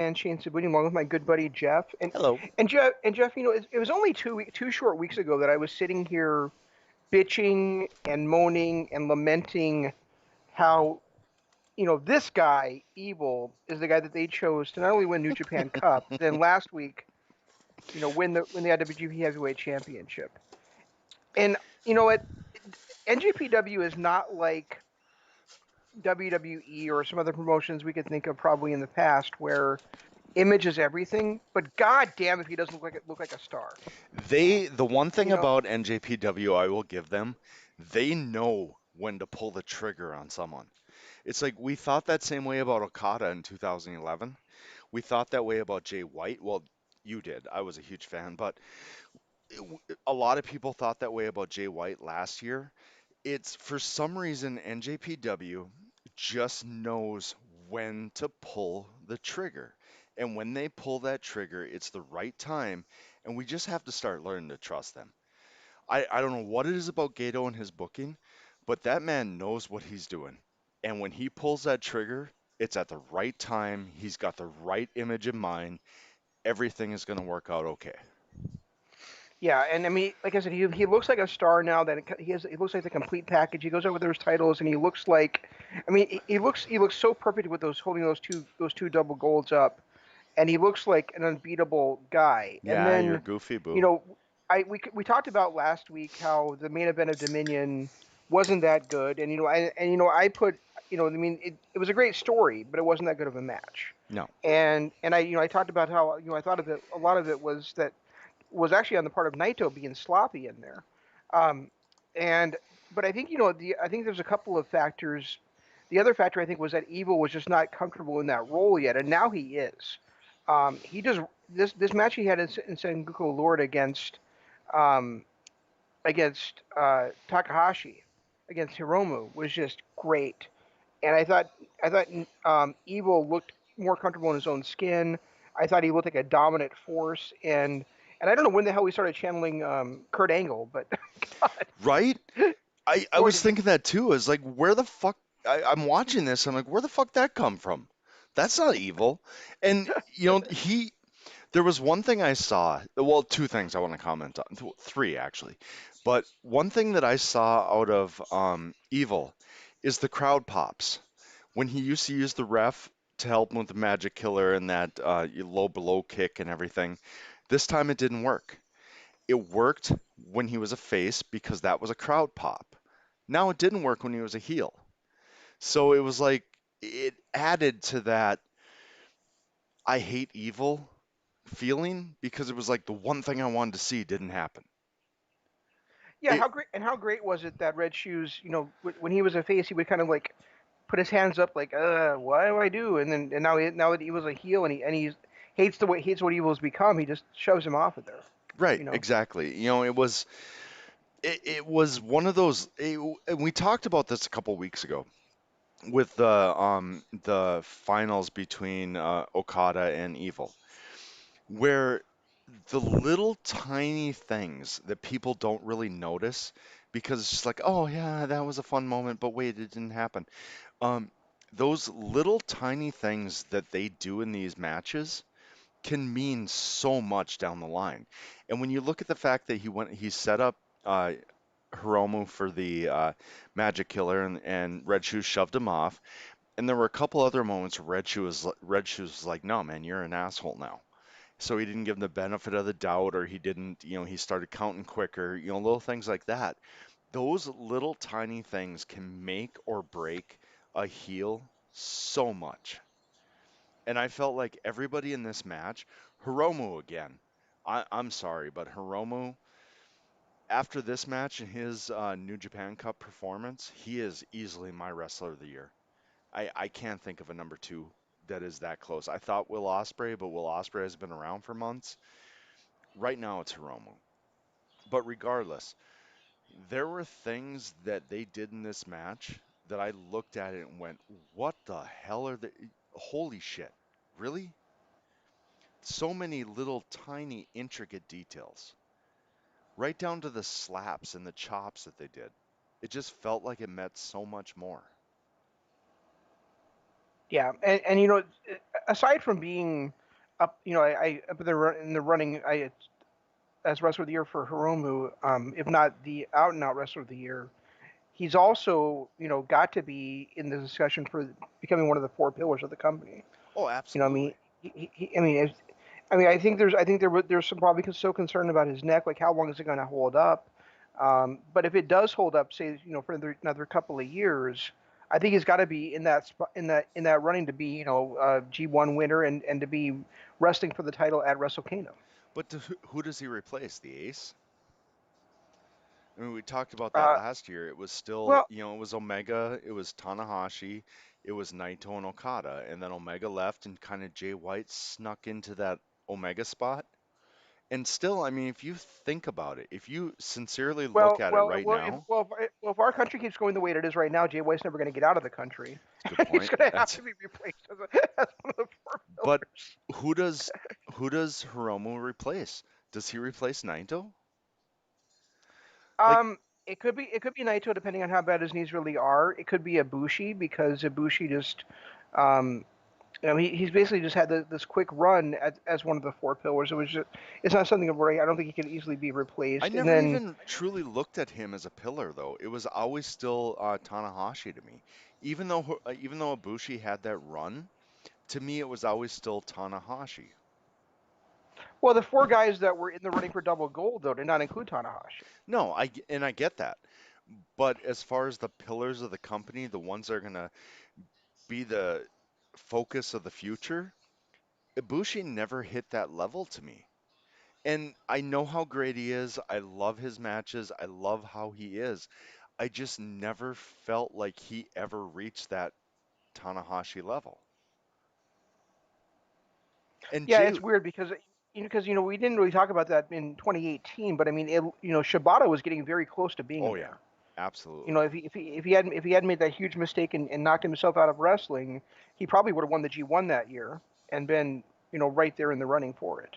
and Shane Sabuni, along with my good buddy Jeff. Hello. And Jeff, it was only 2 short weeks ago that I was sitting here bitching and moaning and lamenting how this guy Evil is the guy that they chose to not only win New Japan Cup, but then last week win the IWGP Heavyweight Championship. And you know what, NJPW is not like WWE or some other promotions we could think of probably in the past where image is everything, but god damn if he doesn't look like a star. The one thing You know, about NJPW I will give them, they know when to pull the trigger on someone. It's like we thought that same way about Okada in 2011. We thought that way about Jay White. Well, you did. I was a huge fan, but a lot of people thought that way about Jay White last year. It's for some reason NJPW just knows when to pull the trigger. And when they pull that trigger, it's the right time, and we just have to start learning to trust them. I don't know what it is about Gato and his booking, but that man knows what he's doing. And when he pulls that trigger, it's at the right time. He's got the right image in mind. Everything is going to work out okay. yeah, and I mean, like I said, he looks like a star now. That he looks like the complete package. He goes over those titles, and he looks like, I mean, he looks so perfect with those holding those two double golds up, and he looks like an unbeatable guy. And Yeah, you're then, goofy, you boo. know, we talked about last week how the main event of Dominion wasn't that good, and I put, I mean, it was a great story, but it wasn't that good of a match. No. And I talked about how I thought of it. A lot of it was actually on the part of Naito being sloppy in there. Um, and but I think I think there's a couple of factors. The other factor I think was that Evil was just not comfortable in that role yet, and now he is. He just this match he had in Sengoku Lord um, against Takahashi against Hiromu was just great, and I thought Evil looked more comfortable in his own skin. I thought he looked like a dominant force, and I don't know when the hell we started channeling Kurt Angle, but God, Right? I boy was did he. thinking that too. I was like, where the fuck? I'm watching this. I'm like, where the fuck that come from? That's not evil. And there was one thing I saw. Well, two things I want to comment on. Three actually, but one thing that I saw out of evil is the crowd pops when he used to use the ref to help him with the magic killer and that low below kick and everything. This time it didn't work. It worked when he was a face because that was a crowd pop. Now it didn't work when he was a heel. So it was like it added to that I hate evil feeling because it was like the one thing I wanted to see didn't happen. Yeah, It how great was it that Red Shoes, when he was a face, he would kind of like put his hands up like, what do I do? And now that he was a heel and he hates what Evil's become, he just shoves him off of there. right, You know. exactly. It was one of those and we talked about this a couple weeks ago with the finals between Okada and Evil, where the little tiny things that people don't really notice because it's just like, oh yeah, that was a fun moment, but wait, it didn't happen. Um, those little tiny things that they do in these matches can mean so much down the line. And when you look at the fact that he set up uh, Hiromu for the Magic Killer and Red Shoes shoved him off, and there were a couple other moments where Red Shoes was like, no man, you're an asshole now. So he didn't give him the benefit of the doubt, or he didn't, he started counting quicker, little things like that. Those little tiny things can make or break a heel so much. And I felt like everybody in this match, Hiromu again. I'm sorry, but Hiromu, after this match and his New Japan Cup performance, he is easily my wrestler of the year. I can't think of a number two that is that close. I thought Will Ospreay, but Will Ospreay has been around for months. Right now, it's Hiromu. But regardless, there were things that they did in this match that I looked at it and went, "What the hell are they? Holy shit! Really?" So many little tiny intricate details, right down to the slaps and the chops that they did. It just felt like it meant so much more. Yeah, and aside from being up, I up in the running, I as wrestler of the year for Hiromu, if not the out and out wrestler of the year, he's also got to be in the discussion for becoming one of the four pillars of the company. Oh, I mean, absolutely. I think there's some probably so concerned about his neck, like how long is it going to hold up? But if it does hold up, say for another couple of years, I think he's got to be in that in that running to be G1 winner and to be wrestling for the title at Wrestle Kingdom. But who does he replace? The Ace? I mean, we talked about that Uh, last year. It was still, well, it was Omega, it was Tanahashi, it was Naito and Okada, and then Omega left, and kind of Jay White snuck into that Omega spot. And still, I mean, if you think about it, if you sincerely look well, at it well, right well, if now, well, if our country keeps going the way it is right now, Jay White's never going to get out of the country, it's a good and he's point. going to have That's to be replaced as one of the four but pillars. who does who does Hiromu replace? Does he replace Naito? Like, Um, it could be Naito depending on how bad his knees really are. It could be Ibushi because Ibushi just, um, he's basically just had this quick run as one of the four pillars. It's not something where I don't think he can easily be I replaced. And never then, even truly looked at him as a pillar, though. It was always still Tanahashi to me. Even though Ibushi had that run, to me it was always still Tanahashi. well, the four guys that were in the running for double gold though did not include Tanahashi. No, and I get that. But as far as the pillars of the company, the ones that are gonna be the focus of the future, Ibushi never hit that level to me. And I know how great he is. I love his matches. I love how he is. I just never felt like he ever reached that Tanahashi level. And Yeah, Jay, it's weird because we didn't really talk about that in 2018, but I mean, Shibata was getting very close to being oh yeah, there. absolutely. If he hadn't made that huge mistake and knocked himself out of wrestling, he probably would have won the G1 that year and been right there in the running for it.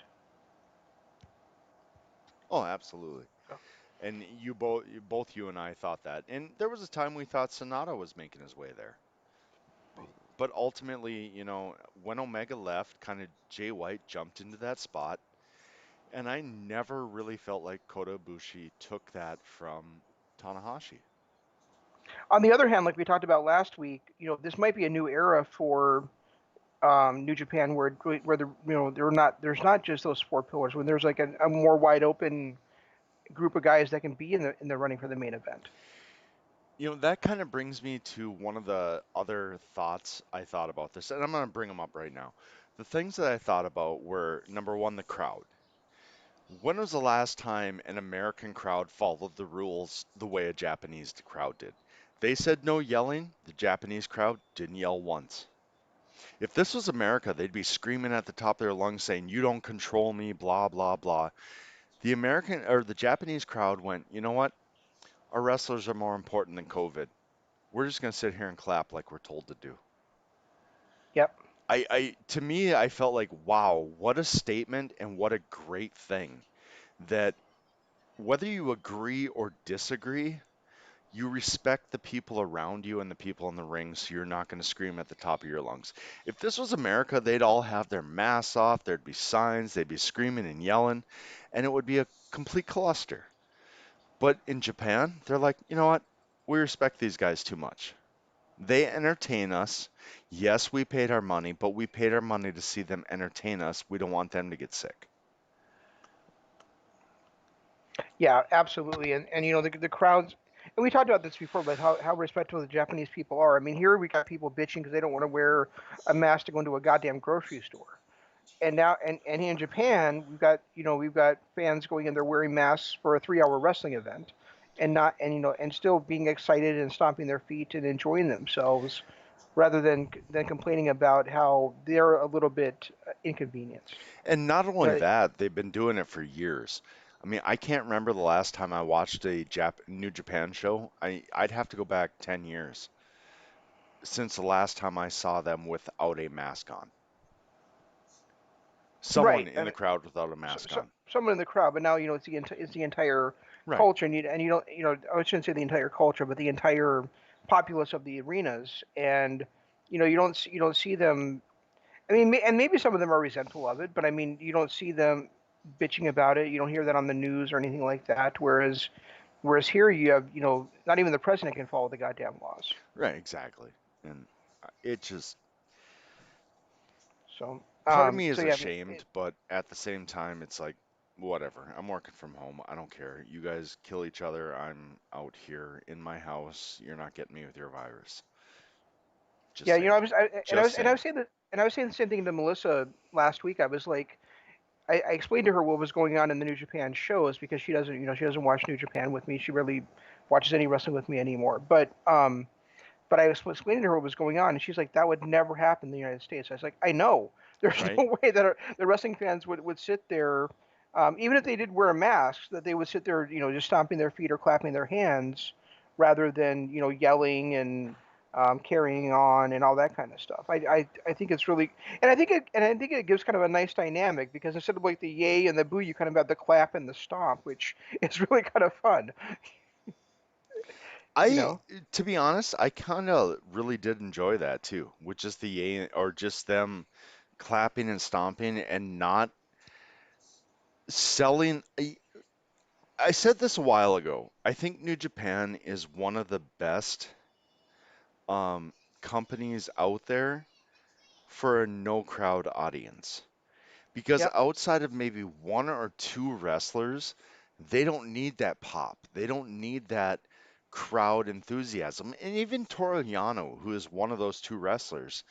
Oh, absolutely. And both you and I thought that. And there was a time we thought Sonata was making his way there. But ultimately, when Omega left, kind of Jay White jumped into that spot. And I never really felt like Kota Ibushi took that from Tanahashi. On the other hand, like we talked about last week, this might be a new era for New Japan where there's not just those four pillars when there's like a more wide open group of guys that can be in the running for the main event. That kind of brings me to one of the other thoughts I thought about this, and I'm going to bring them up right now. The things that I thought about were number one, the crowd. When was the last time an American crowd followed the rules the way a Japanese crowd did? They said no yelling. The Japanese crowd didn't yell once. If this was America, they'd be screaming at the top of their lungs saying, "You don't control me, blah, blah, blah." The American or the Japanese crowd went, "You know what? Our wrestlers are more important than COVID. We're just going to sit here and clap like we're told to do." Yep. To me, I felt like, wow, what a statement and what a great thing that whether you agree or disagree, you respect the people around you and the people in the ring, so you're not going to scream at the top of your lungs. If this was America, they'd all have their masks off, there'd be signs, they'd be screaming and yelling, and it would be a complete cluster. But in Japan, they're like, you know what? We respect these guys too much. They entertain us. Yes, we paid our money, but we paid our money to see them entertain us. We don't want them to get sick. Yeah, absolutely. And the crowds, and we talked about this before, but how respectful the Japanese people are. I mean, here we got people bitching because they don't want to wear a mask to go into a goddamn grocery store. And now, and here in Japan, we've got fans going in there wearing masks for a 3 hour wrestling event, and not and and still being excited and stomping their feet and enjoying themselves, rather than complaining about how they're a little bit inconvenienced. And not You only know, that, they've been doing it for years. I mean, I can't remember the last time I watched a New Japan show. I'd have to go back 10 years since the last time I saw them without a mask on. Someone right? in the crowd without a mask on. Someone in the crowd, but now it's the entire Right. culture, and you don't I shouldn't say the entire culture, but the entire populace of the arenas, and you don't see them. I mean, and maybe some of them are resentful of it, but I mean, you don't see them bitching about it. You don't hear that on the news or anything like that. Whereas here you have, not even the president can follow the goddamn laws. Right, exactly. And it just So, part of me so is yeah, ashamed, but at the same time, it's like, whatever. I'm working from home. I don't care. You guys kill each other. I'm out here in my house. You're not getting me with your virus. Just yeah, saying. Just I saying. was saying that, and I was saying the same thing to Melissa last week. I was like, I explained to her what was going on in the New Japan shows because she doesn't watch New Japan with me. She rarely watches any wrestling with me anymore. But I was explaining to her what was going on, and she's like, "That would never happen in the United States." I was like, "I know. There's Right? no way that the wrestling fans would sit there, even if they did wear masks, that they would sit there, just stomping their feet or clapping their hands, rather than yelling and carrying on and all that kind of stuff. I think it's really, and I think it gives kind of a nice dynamic because instead of like the yay and the boo, you kind of have the clap and the stomp, which is really kind of fun, you I, know. to be honest, I kind of really did enjoy that too, with just the yay or just them clapping and stomping and not selling. I said this a while ago. I think New Japan is one of the best um, companies out there for a no crowd audience. Because Yep. outside of maybe one or two wrestlers, they don't need that pop. They don't need that crowd enthusiasm. And even Toru Yano, who is one of those two wrestlers,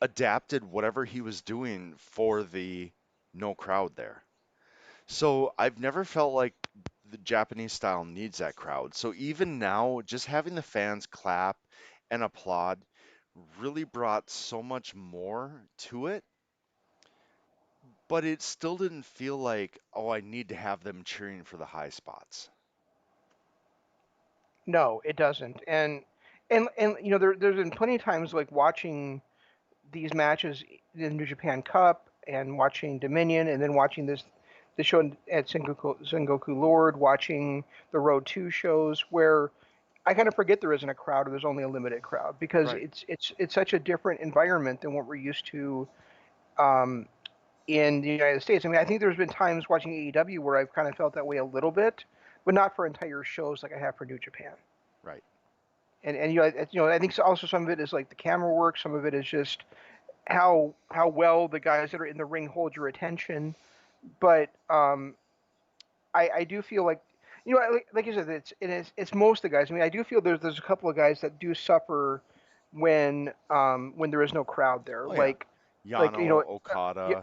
adapted whatever he was doing for the no crowd there. So I've never felt like the Japanese style needs that crowd. So even now, just having the fans clap and applaud really brought so much more to it, but it still didn't feel like, oh, I need to have them cheering for the high spots. No, it doesn't. And there's been plenty of times like watching these matches in New Japan Cup and watching Dominion and then watching this show at Sengoku Lord, watching the Road 2 shows where I kind of forget there isn't a crowd or there's only a limited crowd because Right. it's such a different environment than what we're used to um, in the United States. I mean, I think there's been times watching AEW where I've kind of felt that way a little bit, but not for entire shows like I have for New Japan. Right. And I think also some of it is like the camera work. Some of it is just how well the guys that are in the ring hold your attention. But I do feel like like you said, it's most of the guys. I mean, I do feel there's a couple of guys that do suffer when there is no crowd there. Oh, yeah. Like Yano, yeah, Okada,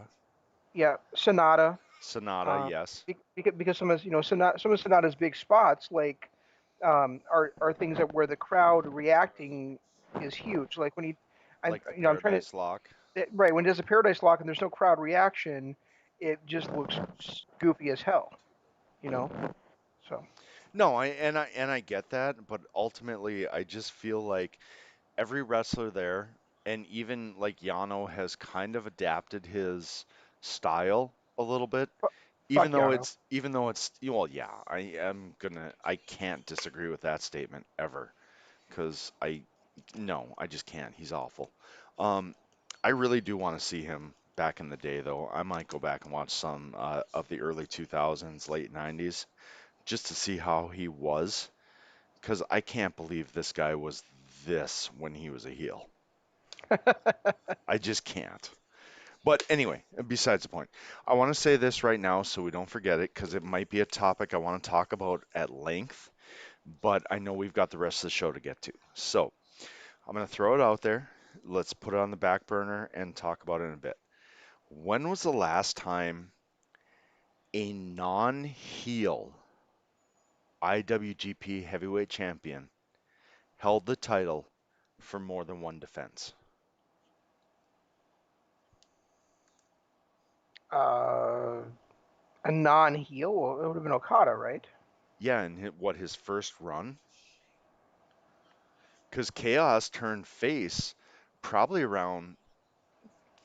yeah, Sonata. Sonata, Um, yes. because some of Sonata's big spots are things that where the crowd reacting is huge. Like when Like the I'm trying to Paradise Lock. right when he does a Paradise Lock and there's no crowd reaction, it just looks goofy as hell. You know. So No, I get that, but ultimately I just feel like every wrestler there, and even like Yano has kind of adapted his style a little bit, fuck Yano. even though it's well, yeah, I can't disagree with that statement ever, because no, I just can't. He's awful. Um, I really do want to see him back in the day, though. I might go back and watch some of the early 2000s, late 90s, just to see how he was, because I can't believe this guy was this when he was a heel. I just can't. But anyway, besides the point, I want to say this right now so we don't forget it, because it might be a topic I want to talk about at length, but I know we've got the rest of the show to get to. So I'm going to throw it out there. Let's put it on the back burner and talk about it in a bit. When was the last time a non-heel IWGP Heavyweight Champion held the title for more than one defense? uh, a non-heel, well, it would have been Okada, right? Yeah, and what his first run? Because Chaos turned face probably around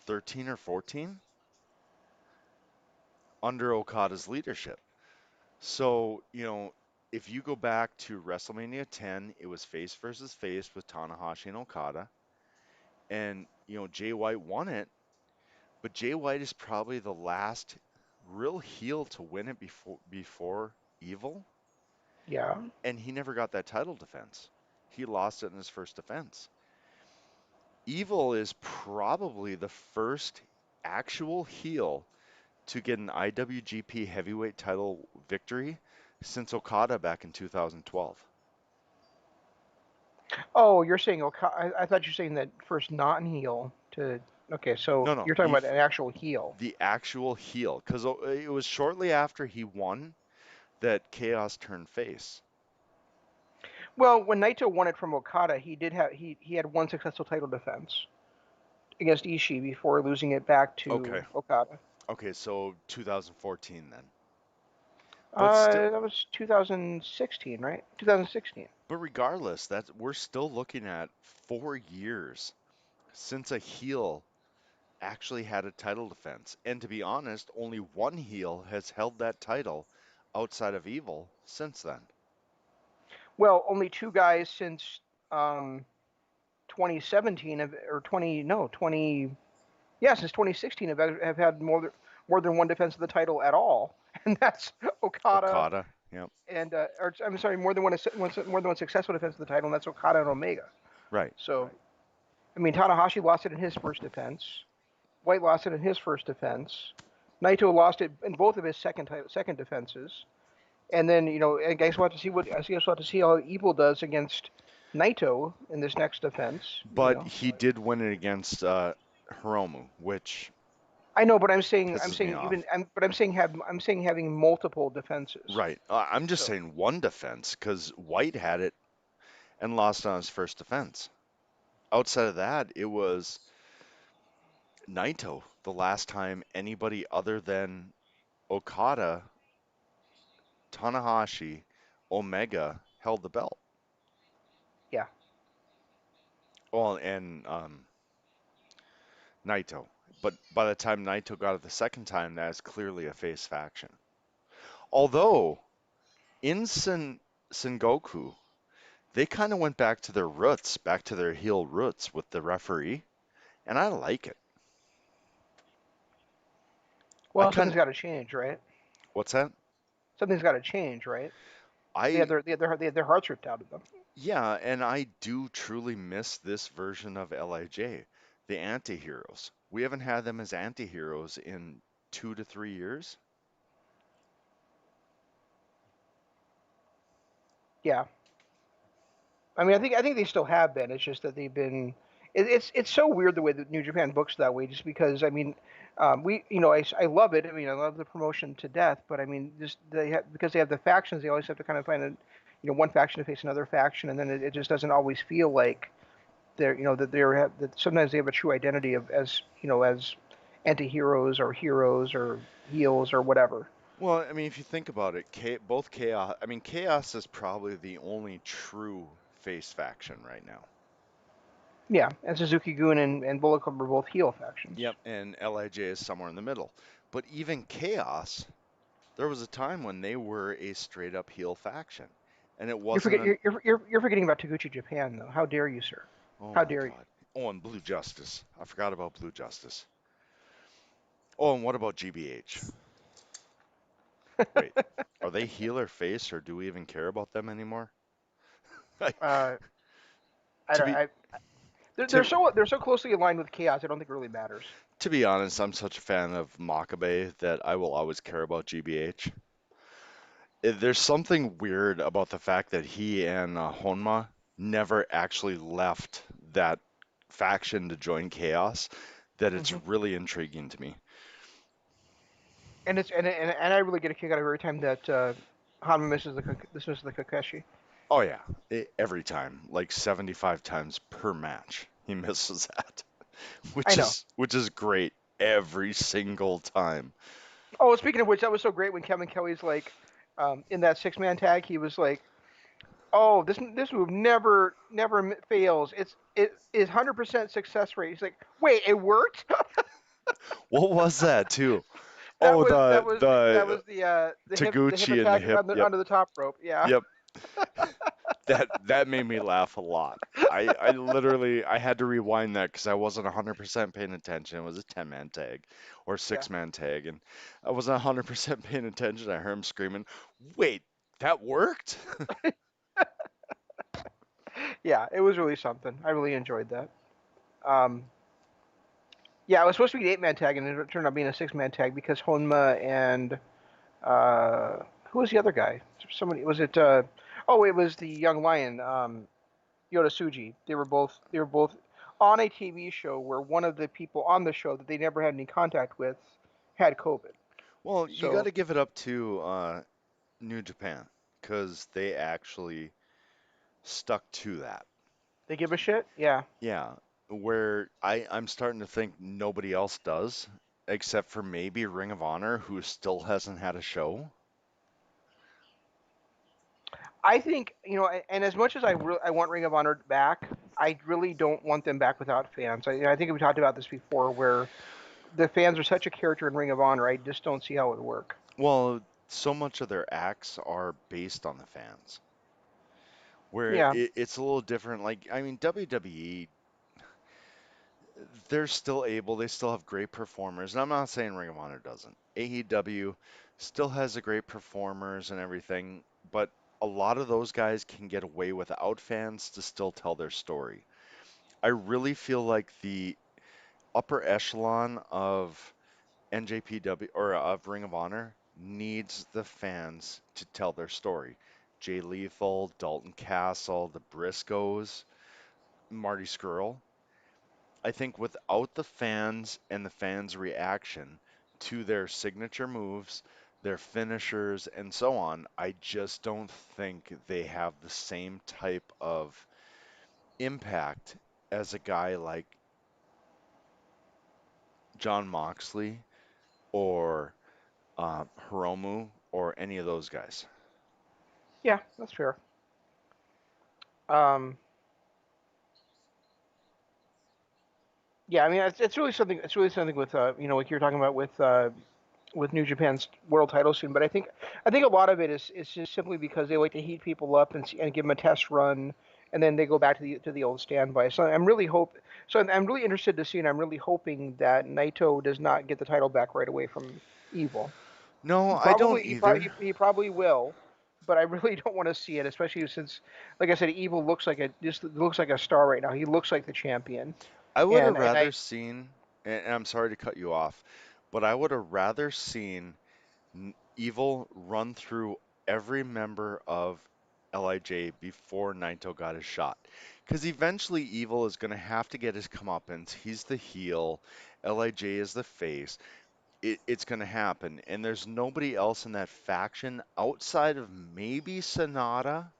13 or 14 under Okada's leadership. So, if you go back to WrestleMania 10, it was face versus face with Tanahashi and Okada. And, Jay White won it, but Jay White is probably the last real heel to win it before Evil, Yeah. and he never got that title defense. He lost it in his first defense. Evil is probably the first actual heel to get an IWGP Heavyweight title victory since Okada back in 2012. Oh, you're saying I thought you were saying that first non-heel to. Okay, so No, no, you're talking about an actual heel. the actual heel, because it was shortly after he won that Chaos turned face. Well, when Naito won it from Okada, he had one successful title defense against Ishii before losing it back to Okay, Okada. okay, so 2014 then. But still, That was 2016, right? 2016. but regardless, that we're still looking at 4 years since a heel actually had a title defense. And to be honest, only one heel has held that title outside of Evil since then. Well, only two guys since um, 2017 or 20 no 20 yeah since 2016 have had more than one defense of the title at all, and that's Okada Okada, yep, and or I'm sorry, more than one successful defense of the title, and that's Okada and Omega. right. So I mean, Tanahashi lost it in his first defense. White lost it in his first defense. Naito lost it in both of his second defenses. And then I guess we'll have to see how Evil does against Naito in this next defense. But he did win it against Hiromu, which I know, but I'm pisses me saying off. I'm saying having multiple defenses. Right. I'm just So saying one defense because White had it and lost on his first defense. Outside of that, it was Naito the last time anybody other than Okada, Tanahashi, Omega held the belt. yeah, Well, and Naito. But by the time Naito got it the second time, that is clearly a face faction. Although in Sengoku, they kind of went back to their roots, back to their heel roots with the referee, and I like it. I well, kind something's of, got to change, right? what's that? Something's got to change, right? I They had their hearts ripped out of them. Yeah, and I do truly miss this version of LIJ, the anti-heroes. We haven't had them as anti-heroes in 2 to 3 years. Yeah, I mean, I think they still have been. It's just that they've been. It's so weird the way that New Japan books that way. Just because I mean, I love it. I mean, I love the promotion to death. But I mean, just because they have the factions, they always have to kind of find one faction to face another faction, and then it just doesn't always feel like that sometimes they have a true identity of as anti-heroes or heroes or heels or whatever. Well, I mean, if you think about it, both Chaos, I mean, Chaos is probably the only true face faction right now. Yeah, and Suzuki-gun and Bullet Club are both heel factions. Yep, and LIJ is somewhere in the middle. But even Chaos, there was a time when they were a straight up heel faction. And it You wasn't forget an, you're forgetting about Taguchi Japan though. How dare you, sir? oh How my dare you? God. Oh, and Blue Justice. I forgot about Blue Justice. Oh, and what about GBH? Wait, are they heel or face, or do we even care about them anymore? Uh, I to don't. be They're to so closely aligned with Chaos. I don't think it really matters. to be honest, I'm such a fan of Makabe that I will always care about GBH. There's something weird about the fact that he and Honma never actually left that faction to join Chaos, that it's Hmm. really intriguing to me. And I really get a kick out of every time that Hanma misses the Kakashi. Oh yeah, every time, like 75 times per match, he misses that, I which know. is great every single time. Oh, speaking of which, that was so great when Kevin Kelly's like, in that 6-man tag, he was like, "Oh, this move never fails. It is 100% success rate." He's like, "Wait, it worked?" What was that too? Oh, That the was the hip Taguchi and the attack hip. Yep, onto the top rope. Yeah. yep. That made me laugh a lot. I literally I had to rewind that because I wasn't 100% paying attention. It was a 10-man tag or Yeah, 6-man tag, and I wasn't 100% paying attention. I heard him screaming, "Wait, that worked?" yeah, it was really something. I really enjoyed that. Um, yeah, it was supposed to be an 8-man tag, and it turned out being a 6-man tag because Honma and who was the other guy? Somebody was it? Oh, it was the young lion, Yoda Suji. They were both on a TV show where one of the people on the show that they never had any contact with had COVID. Well, you got So to give it up to New Japan because they actually stuck to that. they give a shit. Yeah, Yeah, where I'm starting to think nobody else does, except for maybe Ring of Honor, who still hasn't had a show. I think and as much as I want Ring of Honor back, I really don't want them back without fans. I think we talked about this before, where the fans are such a character in Ring of Honor. I just don't see how it would work. Well, so much of their acts are based on the fans, where Yeah, it's a little different. Like, I mean, WWE, they're still able, they still have great performers. And I'm not saying Ring of Honor doesn't. AEW still has a great performers and everything, but a lot of those guys can get away without fans to still tell their story. I really feel like the upper echelon of NJPW or of Ring of Honor needs the fans to tell their story. Jay Lethal, Dalton Castle, the Briscoes, Marty Scurll. I think without the fans and the fans' reaction to their signature moves, their finishers, and so on, I just don't think they have the same type of impact as a guy like John Moxley or Hiromu or any of those guys. yeah, that's fair. Um, yeah, I mean it's really something. It's really something with like you're talking about with New Japan's world title soon. But I think a lot of it is just simply because they like to heat people up and give them a test run, and then they go back to the old standby. So I'm really interested to see, and I'm really hoping that Naito does not get the title back right away from Evil. No, He I don't probably he either. probably he probably will, but I really don't want to see it, especially since, like I said, Evil looks like a star right now. He looks like the champion, I would have and rather seen, and I'm sorry to cut you off, but I would have rather seen Evil run through every member of LIJ before Naito got his shot. Because eventually Evil is going to have to get his comeuppance. He's the heel, LIJ is the face. It's going to happen. And there's nobody else in that faction outside of maybe Sonata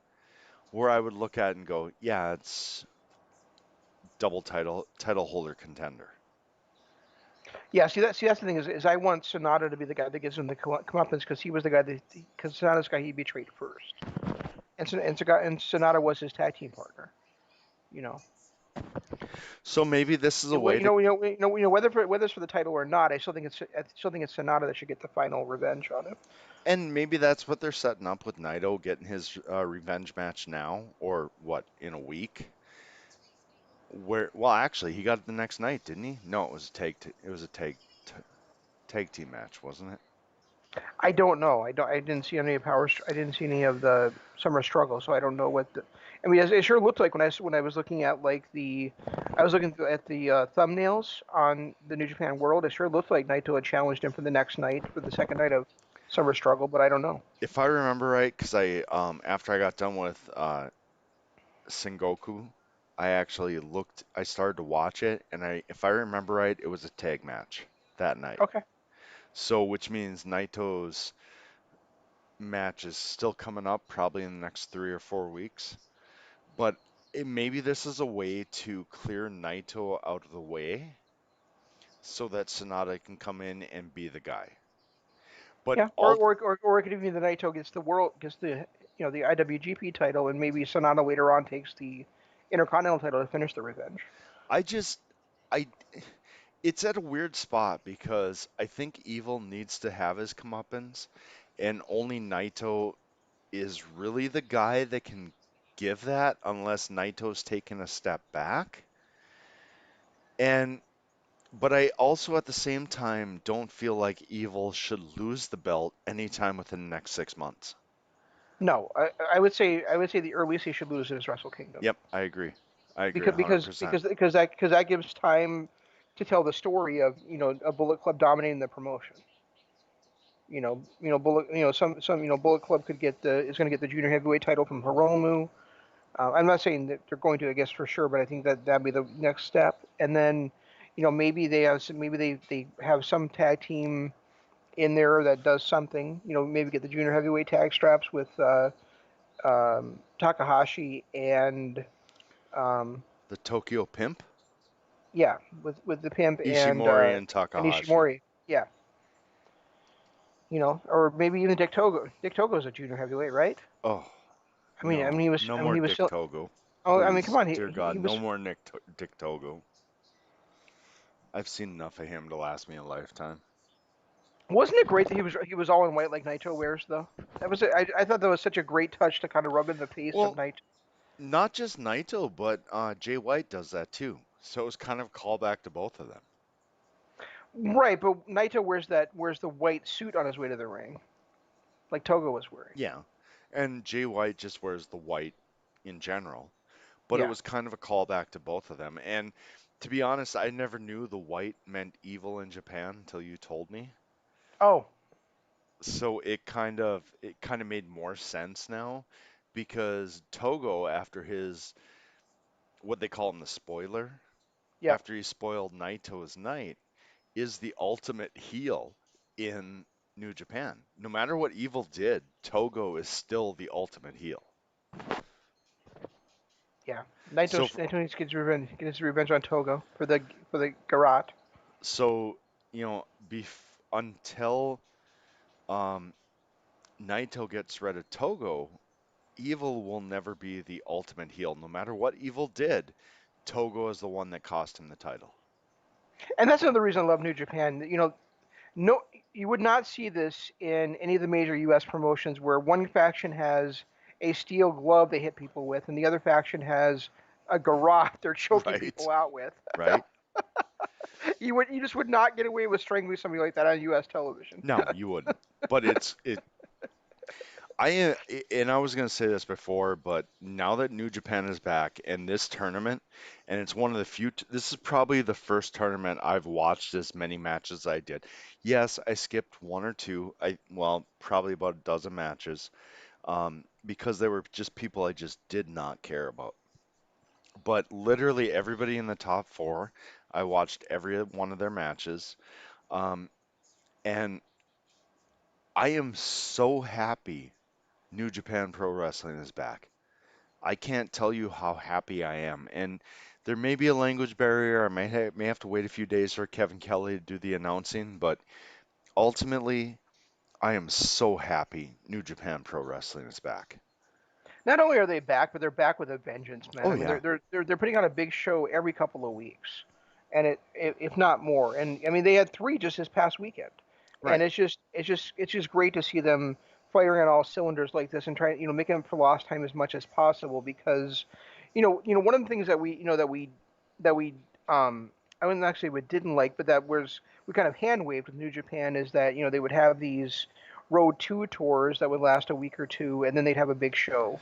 where I would look at it and go, yeah, it's double title holder contender. yeah, see that's the thing is I want Sonata to be the guy that gives him the comeuppance because he was the guy that because Sonata's the guy he betrayed first, and Sonata was his tag team partner. You know, So maybe this is a way to, whether it's for the title or not, I still think it's Sonata that should get the final revenge on him. and maybe that's what they're setting up with Naito getting his revenge match now, or what, in a week? Where, well, actually, he got it the next night, didn't he? No, it was a it was a tag team match, wasn't it? I don't know. I didn't see any of I didn't see any of the summer struggle, so I don't know what the. I mean, it sure looked like when I was looking at I was looking at the thumbnails on the New Japan World. It sure looked like Naito had challenged him for the next night for the second night of summer struggle, but I don't know. If I remember right, because I after I got done with Sengoku, I actually I started to watch it, and if I remember right, it was a tag match that night. Okay. So, which means Naito's match is still coming up probably in the next 3 or 4 weeks. But maybe this is a way to clear Naito out of the way so that Sonata can come in and be the guy. But Yeah. Or it could even be the Naito gets the IWGP title, and maybe Sonata later on takes the Intercontinental title to finish the revenge. I just I it's at a weird spot because I think Evil needs to have his comeuppance, and only Naito is really the guy that can. give that unless Naito's taken a step back. And but I also at the same time don't feel like Evil should lose the belt anytime within the next 6 months. No, I would say the earliest he should lose is Wrestle Kingdom Yep, I agree. I agree because 100%. that gives time to tell the story of a Bullet Club dominating the promotion. Bullet some Bullet Club could get the is going to get the junior heavyweight title from Hiromu. I'm not saying that they're going to, I guess for sure, but I think that that'd be the next step. And then, maybe they have some tag team in there that does something. Maybe get the junior heavyweight tag straps with Takahashi and um, The Tokyo Pimp, yeah, with the Pimp Ishimori and and Takahashi. Ishimori. Yeah, or maybe even Dick Togo. Dick Togo's a junior heavyweight, right? Oh, I no. mean, he was. No I mean, more he was Dick still. Togo. Oh, I mean, come Please, on. dear God, He no was. more Dick Togo. I've seen enough of him to last me a lifetime. Wasn't it great that he was all in white like Naito wears though? I thought that was such a great touch to kind of rub in the face of Well, Naito. not just Naito, but Jay White does that too. So it's kind of a callback to both of them. Right, but Naito wears the white suit on his way to the ring, like Togo was wearing. Yeah. And Jay White just wears the white in general. But it Yeah. was kind of a callback to both of them. And to be honest, I never knew the white meant evil in Japan until you told me. Oh, So it kind of made more sense now because Togo, after his what they call him the spoiler, yep. after he spoiled Naito's night, is the ultimate heel in New Japan. No matter what Evil did, Togo is still the ultimate heel. Yeah. So Naito needs to get his revenge on Togo for the garrote. so until um, Naito gets rid of Togo, Evil will never be the ultimate heel. No matter what Evil did, Togo is the one that cost him the title. And that's another reason I love New Japan. No, you would not see this in any of the major U.S. promotions where one faction has a steel glove they hit people with, and the other faction has a garrote they're choking Right? people out with. Right? You just would not get away with strangling somebody like that on U.S. television. No, you wouldn't. But and I was going to say this before, but now that New Japan is back and this tournament, and it's one of the few, this is probably the first tournament I've watched as many matches as I did. Yes, I skipped one or two, well, probably about a dozen matches, because they were just people I just did not care about. But literally everybody in the top four, I watched every one of their matches, um, and I am so happy New Japan Pro Wrestling is back. I can't tell you how happy I am. And there may be a language barrier. I may have to wait a few days for Kevin Kelly to do the announcing, but ultimately, I am so happy New Japan Pro Wrestling is back. Not only are they back, but they're back with a vengeance, man. Oh I mean, yeah, they're putting on a big show every couple of weeks, and if not more. And I mean, they had three just this past weekend, and right. it's just great to see them firing on all cylinders like this and trying making up for lost time as much as possible because, one of the things that we I wouldn't actually we didn't like, but that was we kind of hand waved with New Japan is that they would have these road two tours that would last a week or two, and then they'd have a big show.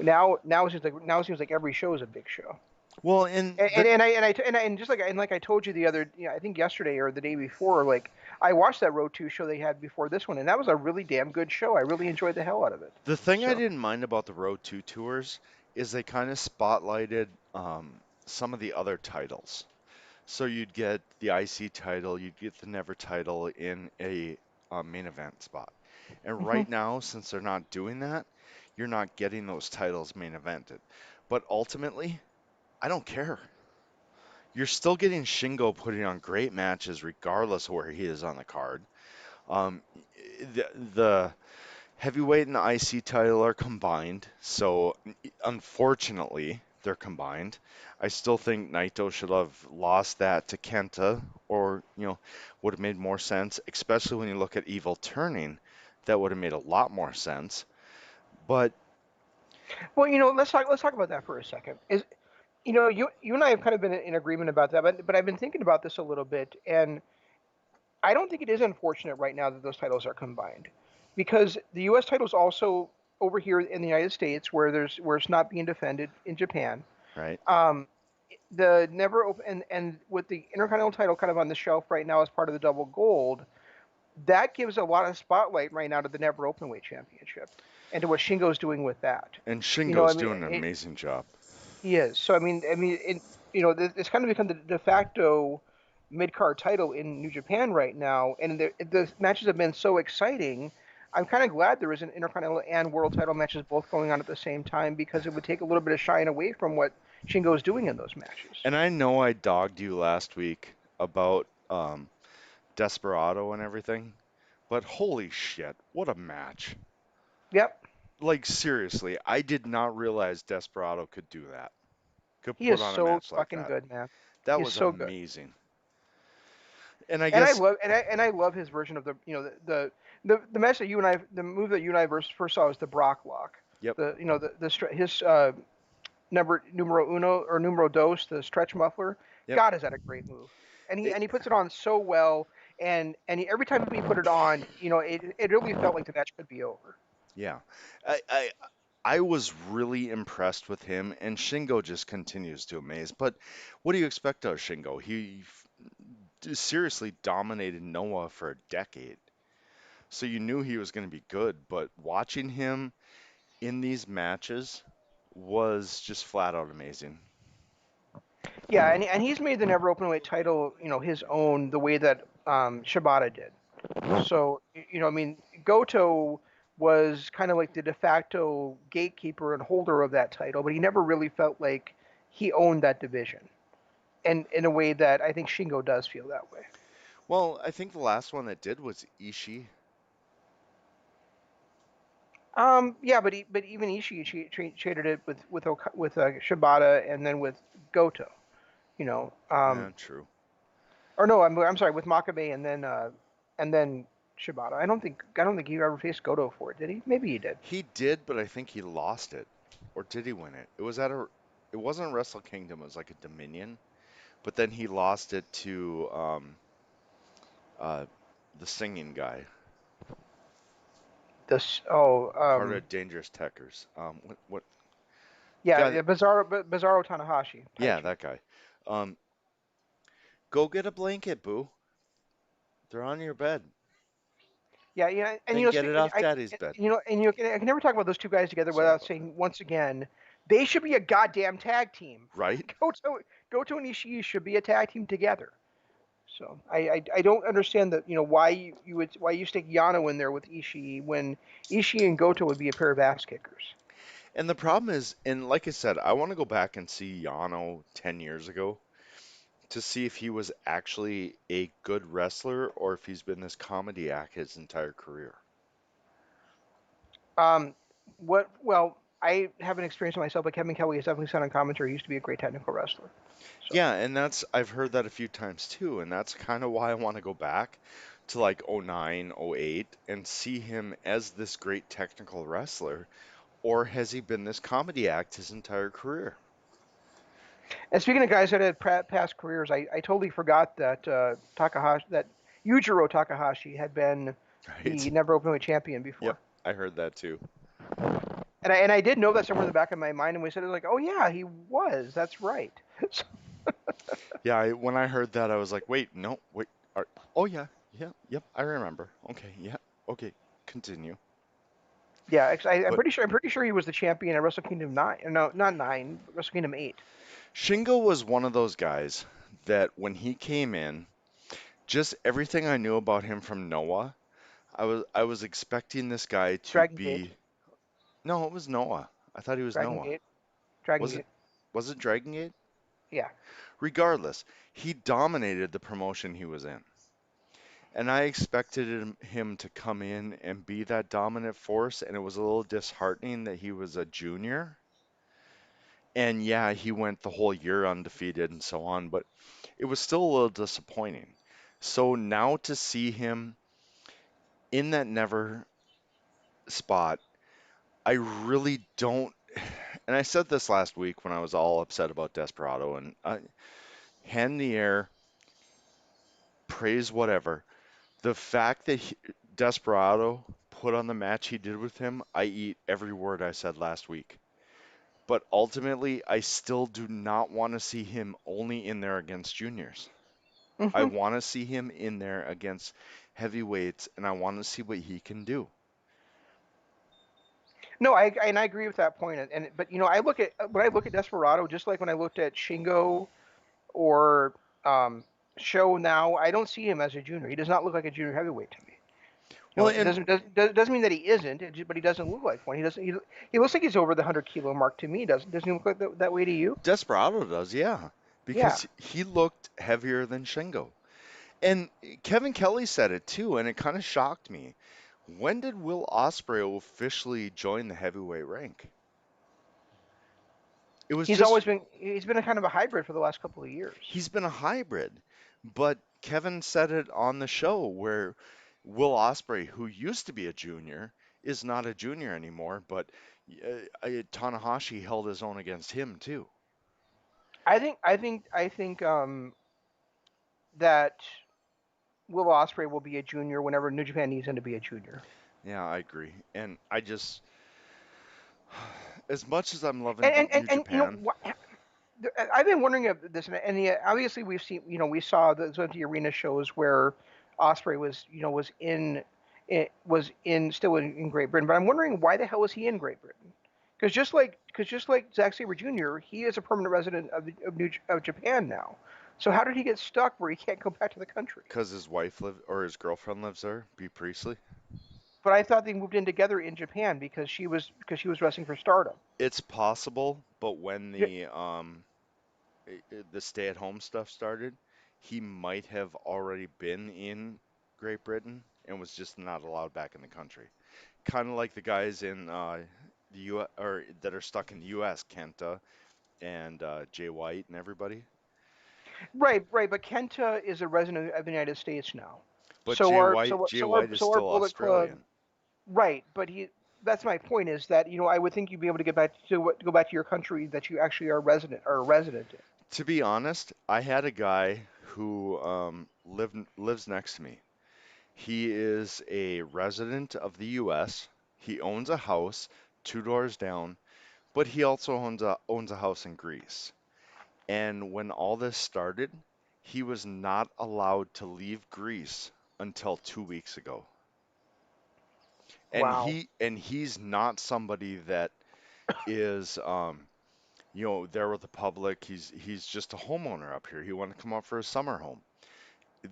Now it seems like every show is a big show. Well, And just like I told you the other, I think yesterday or the day before, like I watched that Road 2 show they had before this one, and that was a really damn good show. I really enjoyed the hell out of it. the thing I So, didn't mind about the Road 2 tours is they kind of spotlighted some of the other titles. So you'd get the IC title, you'd get the Never title in a main event spot. And mhm. right now, since they're not doing that, you're not getting those titles main evented. But ultimately, I don't care. You're still getting Shingo putting on great matches regardless of where he is on the card. Um, the heavyweight and the IC title are combined, so unfortunately, they're combined. I still think Naito should have lost that to Kenta, or, would have made more sense, especially when you look at Evil turning. That would have made a lot more sense. But Well, let's talk about that for a second. Is you and I have kind of been in agreement about that, but I've been thinking about this a little bit, and I don't think it is unfortunate right now that those titles are combined, because the U.S. titles also over here in the United States, where it's not being defended in Japan, right? um, the never open and with the Intercontinental title kind of on the shelf right now as part of the double gold, that gives a lot of spotlight right now to the never openweight championship and to what Shingo's doing with that. And I Shingo's mean, doing an amazing job. he is. So it's kind of become the de facto mid card title in New Japan right now, and the matches have been so exciting. I'm kind of glad there is an Intercontinental and World title matches both going on at the same time because it would take a little bit of shine away from what Shingo is doing in those matches. And I know I dogged you last week about Desperado and everything, but holy shit, what a match. Yep, Like seriously, I did not realize Desperado could do that. Could he put is on a so match like fucking that. good, man. That He's was so good. amazing. And I And I guess, love and I love his version of the match that you and I the move that you and I first saw was the Brock lock. yep, His numero uno or numero dos, the stretch muffler. yep, God, is that a great move? And he it, and he puts it on so well. Every time he put it on, it really felt like the match could be over. yeah. I, I I was really impressed with him, and Shingo just continues to amaze. But what do you expect of Shingo? Seriously dominated Noah for a decade. So you knew he was going to be good, but watching him in these matches was just flat out amazing. Yeah, and he's made the never openweight title, his own the way that Shibata did. So, I mean, Goto was kind of like the de facto gatekeeper and holder of that title, but he never really felt like he owned that division. And in a way that I think Shingo does feel that way. Well, I think the last one that did was Ishii. Yeah, but even Ishii traded it with Shibata and then with Goto, you know. True. Or no, I'm sorry, with Makabe and then Shibata. I don't think he ever faced Goto for it, did he? Maybe he did. He did, but I think he lost it. Or did he win it? It wasn't Wrestle Kingdom, it was like a Dominion, but then he lost it to uh the singing guy, This oh part of Dangerous Tekkers. What the Yeah, guy that yeah, Bizarro Tanahashi, yeah, Taichi. that guy. Um Go get a blanket, boo. They're on your bed. Yeah, yeah, and Then get it off daddy's bed. I can never talk about those two guys together Sorry without about that. saying once again, they should be a goddamn tag team. Right? Goto and Ishii should be a tag team together. So I don't understand that why why you stick Yano in there with Ishii when Ishii and Goto would be a pair of ass kickers. And the problem is, and like I said, I want to go back and see Yano 10 years ago to see if he was actually a good wrestler or if he's been this comedy act his entire career. Um, what? Well, I haven't experienced it myself, but Kevin Kelly has definitely said on commentary he used to be a great technical wrestler. So. Yeah, and I've heard that a few times too, and that's kind of why I want to go back to like '09, '08 and see him as this great technical wrestler, or has he been this comedy act his entire career? And speaking of guys that had past careers, I totally forgot that Yujiro Takahashi had been Right? the never openweight champion Yep, before. I heard that too. And I did know that somewhere in the back of my mind, and we said it like, oh yeah, he was. That's right. So, Yeah, when I heard that, I was like, wait, no, wait. Oh, yeah, yeah, yep, I remember. Okay, yeah, okay, continue. yeah, I'm But pretty sure he was the champion at Wrestle Kingdom 9. No, not 9. Wrestle Kingdom 8. Shingo was one of those guys that when he came in, just everything I knew about him from Noah, I was expecting this guy to Dragon Gate. be. No, it was Noah. I thought he was Dragon Noah. Gate. Dragon Was it Gate. was it Dragon Gate? Yeah. Regardless, he dominated the promotion he was in. And I expected him to come in and be that dominant force, and it was a little disheartening that he was a junior. And yeah, he went the whole year undefeated and so on, but it was still a little disappointing. So now to see him in that never spot, I really don't. and I said this last week when I was all upset about Desperado and hand in the air, praise whatever. The fact that Desperado put on the match he did with him, I eat every word I said last week. But ultimately, I still do not want to see him only in there against juniors. I Hmm. want to see him in there against heavyweights, and I want to see what he can do. No, I agree with that point. And but I look at when I look at Desperado, just like when I looked at Shingo or um, Show now, I don't see him as a junior. He does not look like a junior heavyweight to me. Well, It and doesn't mean that he isn't, but he doesn't look like one. He doesn't. He looks like he's over the 100 kilo mark to me. Doesn't he look like that way to you? Desperado does, yeah, Yeah. because he looked heavier than Shingo. And Kevin Kelly said it too, and it kind of shocked me. When did Will Ospreay officially join the heavyweight rank? It was just He's been a kind of a hybrid for the last couple of years. he's been a hybrid. But Kevin said it on the show where Will Ospreay, who used to be a junior, is not a junior anymore, but Tanahashi held his own against him too. I think that Will Ospreay will be a junior whenever New Japan needs him to be a junior. Yeah, I agree. And I just as much as I'm And loving and and, New and Japan, I've been wondering if this, and obviously we've seen, we saw the empty arena shows where Osprey was, was in still in Great Britain. But I'm wondering why the hell is he in Great Britain? Because just like Zack Sabre Jr., he is a permanent resident of Japan now. So how did he get stuck where he can't go back to the country? because his wife live or his girlfriend lives there, B. Priestley. But I thought they moved in together in Japan because she was wrestling for Stardom. It's possible, but when Yeah. the stay-at-home stuff started, he might have already been in Great Britain and was just not allowed back in the country. Kind of like the guys in the U or that are stuck in the U.S., Kenta and Jay White and everybody. Right, right. But Kenta is a resident of the United States now. But So our Jay White is our still Bullet Club, Australian. right? But he. That's my point. Is that I would think you'd be able to get back to go back to your country that you actually are a resident in. To be honest, I had a guy who lives next to me. He is a resident of the U.S. He owns a house 2 doors down, but he also owns a house in Greece. And when all this started, he was not allowed to leave Greece until 2 weeks ago. And Wow. he's not somebody that is there with the public. He's just a homeowner up here. He wanted to come up for a summer home.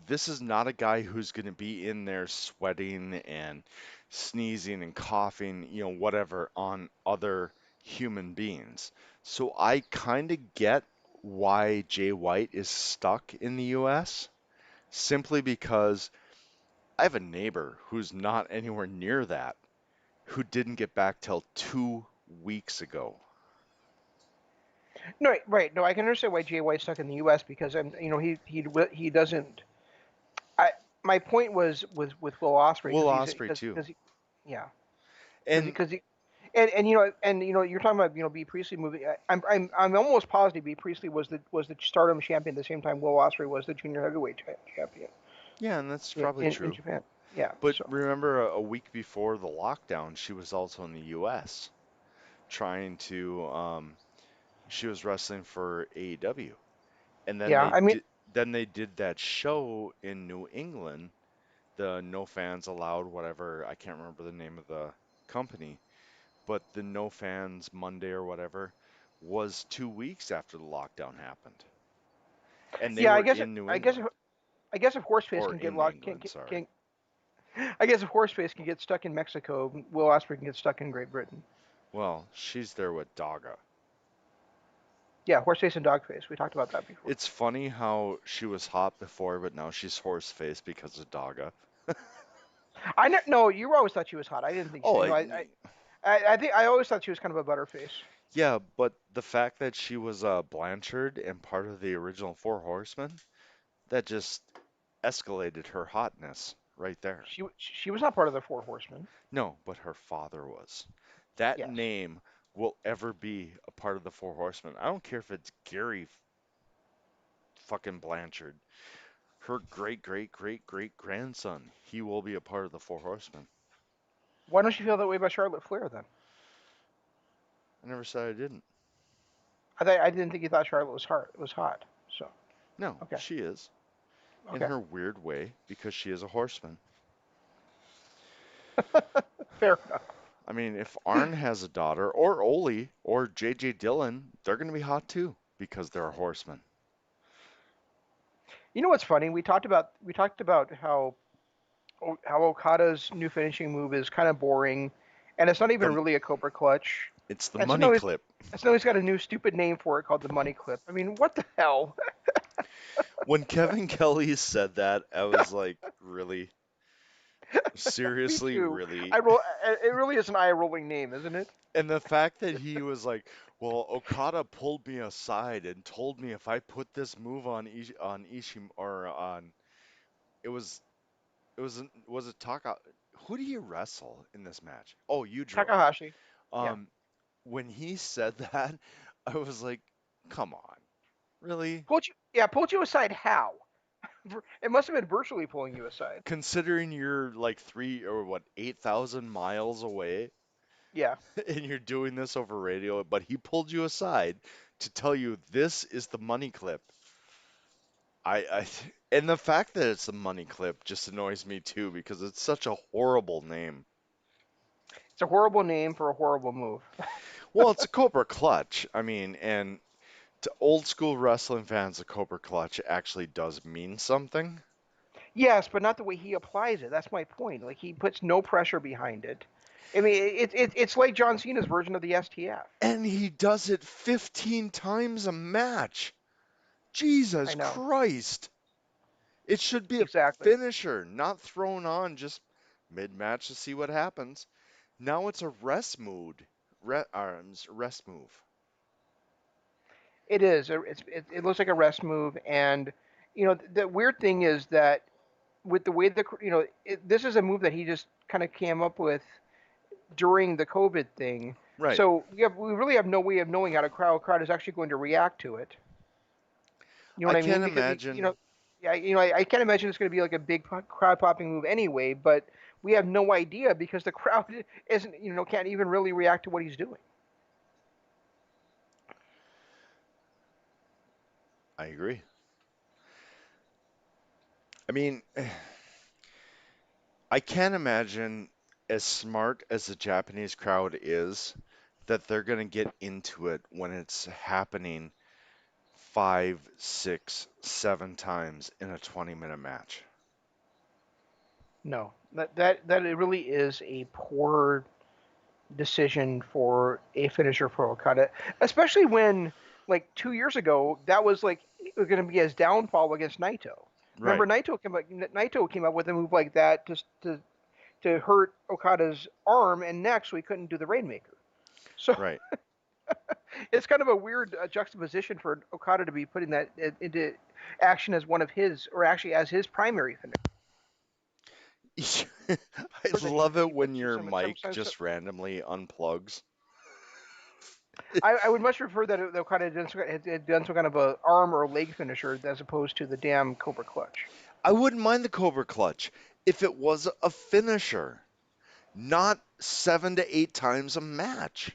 This is not a guy who's going to be in there sweating and sneezing and coughing, whatever, on other human beings. So I kind of get why Jay White is stuck in the US, simply because I have a neighbor who's not anywhere near that, who didn't get back till 2 weeks ago. No, right. No, I can understand why Jay White's stuck in the U.S. because he doesn't. I My point was with Will Ospreay Will because Osprey too. yeah, And because he and you're talking about B Priestley moving. I'm almost positive B Priestley was the Stardom champion at the same time Will Ospreay was the junior heavyweight champion yeah, and that's in, probably in true. Japan. Yeah. But So remember, a week before the lockdown, she was also in the US trying to she was wrestling for AEW. And then yeah, I mean, they did that show in New England, the No Fans Allowed whatever, I can't remember the name of the company, but the No Fans Monday or whatever was 2 weeks after the lockdown happened. And they yeah. were in New England I guess if Horseface or can get in locked England, sorry. I guess if Horseface can get stuck in Mexico, Will Ospreay can get stuck in Great Britain. Well, she's there with Daga. Yeah, Horseface and Dogface. We talked about that before. It's funny how she was hot before, but now she's horse face because of Daga. No, you always thought she was hot. I didn't think so. Oh, I think I always thought she was kind of a butterface. yeah, but the fact that she was Blanchard and part of the original Four Horsemen, that just escalated her hotness right there. She was not part of the Four Horsemen. No, but her father was. That Yes. name will ever be a part of the Four Horsemen. I don't care if it's Gary fucking Blanchard, her great great great great grandson. He will be a part of the Four Horsemen. Why don't you feel that way about Charlotte Flair then? I never said I didn't. I didn't think you thought Charlotte was hot. So No, okay, she is in okay, her weird way because she is a horseman. fair enough. I mean, if Arn has a daughter, or Oli, or JJ Dillon, they're going to be hot too because they're a horseman. You know what's funny? We talked about how Okada's new finishing move is kind of boring, and it's not even The really a Cobra Clutch. It's the And so money now he's clip. so now he's got a new stupid name for it called the Money Clip. I mean, what the hell? When Kevin Kelly said that, I was like, really? Me Seriously, too. really? I roll. It really is an eye-rolling name, isn't it? And the fact that he was like, well, Okada pulled me aside and told me if I put this move on Ishim or on was it Taka? Who do you wrestle in this match? Oh, Yujiro. Takahashi. Yeah. Um, when he said that, I was like, come on, really? Pulled you aside how? It must have been virtually pulling you aside. Considering you're like 8,000 miles away Yeah. and you're doing this over radio, but he pulled you aside to tell you this is the money clip. And the fact that it's the money clip just annoys me too because it's such a horrible name. It's a horrible name for a horrible move. Well, it's a Cobra Clutch. I mean, and to old school wrestling fans, the Cobra Clutch actually does mean something. Yes, but not the way he applies it. That's my point. Like he puts no pressure behind it. I mean, it's like John Cena's version of the STF. And he does it 15 times a match. Jesus I know Christ. It should be a exactly. finisher, not thrown on just mid-match to see what happens. Now it's a rest mood, rest move. It is. It looks like a rest move, and the weird thing is that with the way this is a move that he just kind of came up with during the COVID thing. Right. So we really have no way of knowing how the crowd is actually going to react to it. You know I what I mean? can't Because imagine. yeah, I can't imagine it's going to be like a big crowd popping move anyway. But we have no idea because the crowd isn't can't even really react to what he's doing. I agree. I mean, I can't imagine as smart as the Japanese crowd is that they're going to get into it when it's happening five, six, 7 times in a 20-minute match. No, that it really is a poor decision for a finisher for Okada, especially when like 2 years ago that was like going to be his downfall against Naito. Remember, Right, Naito came up with a move like that just to hurt Okada's arm and neck, so he couldn't do the Rainmaker. So right. it's kind of a weird juxtaposition for Okada to be putting that into action as one of his, or actually as his primary finisher I that he love it he when puts your mic just randomly unplugs. I would much prefer that it kind of had done some kind of a arm or leg finisher as opposed to the damn Cobra Clutch. I wouldn't mind the Cobra Clutch if it was a finisher, not 7 to 8 times a match.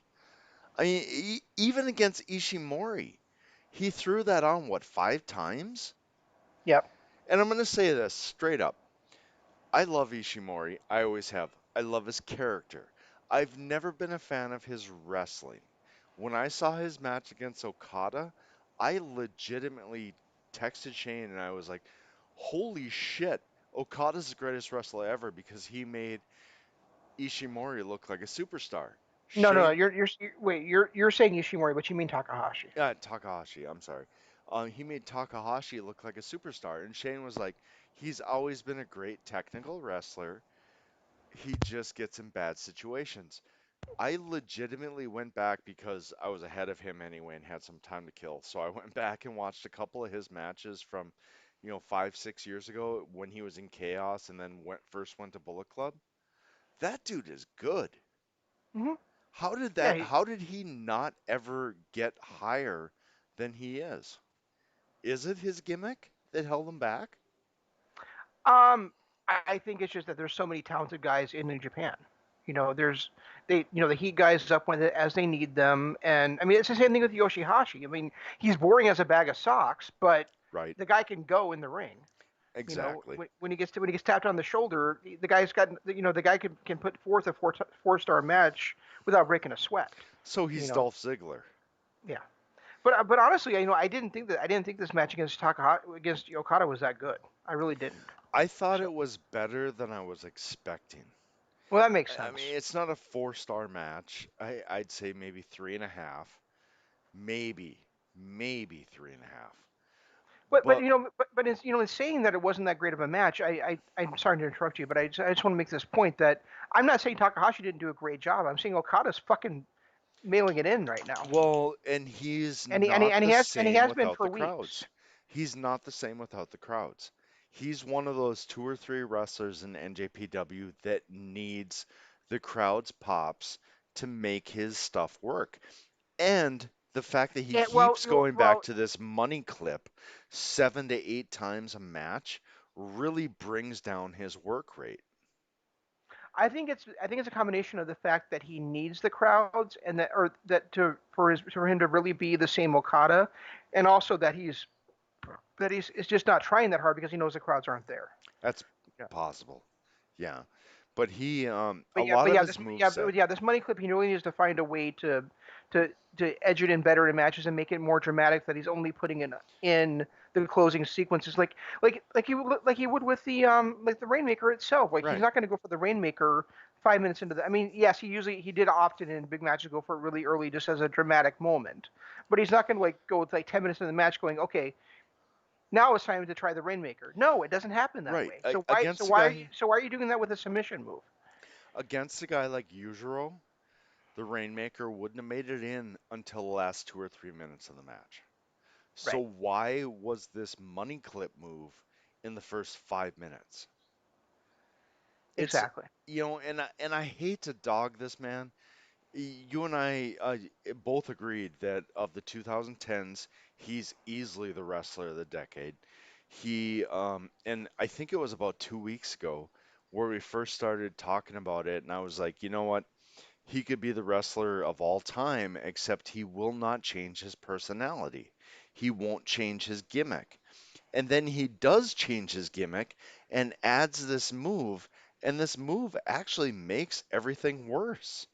I mean, even against Ishimori, he threw that on, what, 5 times? Yep. And I'm going to say this straight up. I love Ishimori. I always have. I love his character. I've never been a fan of his wrestling. When I saw his match against Okada, I legitimately texted Shane and I was like, holy shit, Okada's the greatest wrestler ever because he made Ishimori look like a superstar. No. Shane, Wait. You're saying Ishimori, but you mean Takahashi. Takahashi, I'm sorry. He made Takahashi look like a superstar. And Shane was like, he's always been a great technical wrestler. He just gets in bad situations. I legitimately went back because I was ahead of him anyway and had some time to kill. So I went back and watched a couple of his matches from, 5, 6 years ago when he was in Chaos and then first went to Bullet Club. That dude is good. Hmm. Yeah. How did he not ever get higher than he is? Is it his gimmick that held him back? Um, I think it's just that there's so many talented guys in New Japan. There's the Heat guys up when as they need them, and I mean it's the same thing with Yoshihashi. I mean he's boring as a bag of socks, but Right. the guy can go in the ring. Exactly. When he gets tapped on the shoulder, the guy's got the guy can put forth a four-star match without breaking a sweat. So You he's know, Dolph Ziggler. yeah. But honestly, I didn't think this match against Takahashi against Okada was that good. I really didn't. I thought So it was better than I was expecting. well, that makes I sense. mean, it's not a four-star match. I'd say maybe three and a half, maybe, maybe three and a half. But But it's in saying that it wasn't that great of a match, I'm sorry to interrupt you, but I just want to make this point that I'm not saying Takahashi didn't do a great job. I'm saying Okada's fucking mailing it in right now, well, and he's and he and he not and he the has and he same has been without for the weeks. crowds. He's not the same without the crowds. He's one of those two or three wrestlers in NJPW that needs the crowd's pops to make his stuff work. And the fact that he Yeah, well, keeps going back well, to this money clip 7 to 8 times a match really brings down his work rate. I think it's a combination of the fact that he needs the crowds and that or that to for him to really be the same Okada, and also that he's is just not trying that hard because he knows the crowds aren't there. That's Yeah. possible. Yeah. But he a But yeah, lot but of yeah, his move set. this money clip, he really needs to find a way to edge it in better in matches and make it more dramatic. That he's only putting in the closing sequences, like he would with the like the Rainmaker itself. Like he's Right. not going to go for the Rainmaker 5 minutes into the. I mean, yes, he did often in big matches go for it really early just as a dramatic moment, but he's not going to like go with like 10 minutes in the match going okay. Now it's time to try the Rainmaker. No, it doesn't happen that Right. way. Against a guy So why are you doing that with a submission move? like Yujiro, the Rainmaker wouldn't have made it in until the last 2 or 3 minutes of the match. So Right. why was this money clip move in the first 5 minutes? It's Exactly. and I hate to dog this man. You and I both agreed that of the 2010s, he's easily the wrestler of the decade. And I think it was about 2 weeks ago where we first started talking about it, and I was like, you know what? He could be the wrestler of all time, except he will not change his personality. He won't change his gimmick. And then he does change his gimmick and adds this move, and this move actually makes everything worse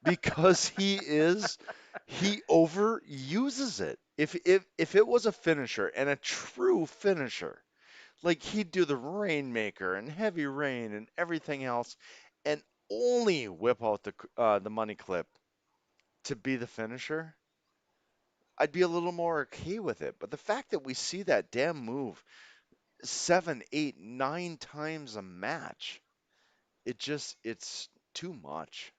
because he overuses it. If it was a finisher and a true finisher, like he'd do the Rainmaker and Heavy Rain and everything else, and only whip out the money clip to be the finisher, I'd be a little more okay with it. But the fact that we see that damn move 7, 8, 9 times a match, it's too much.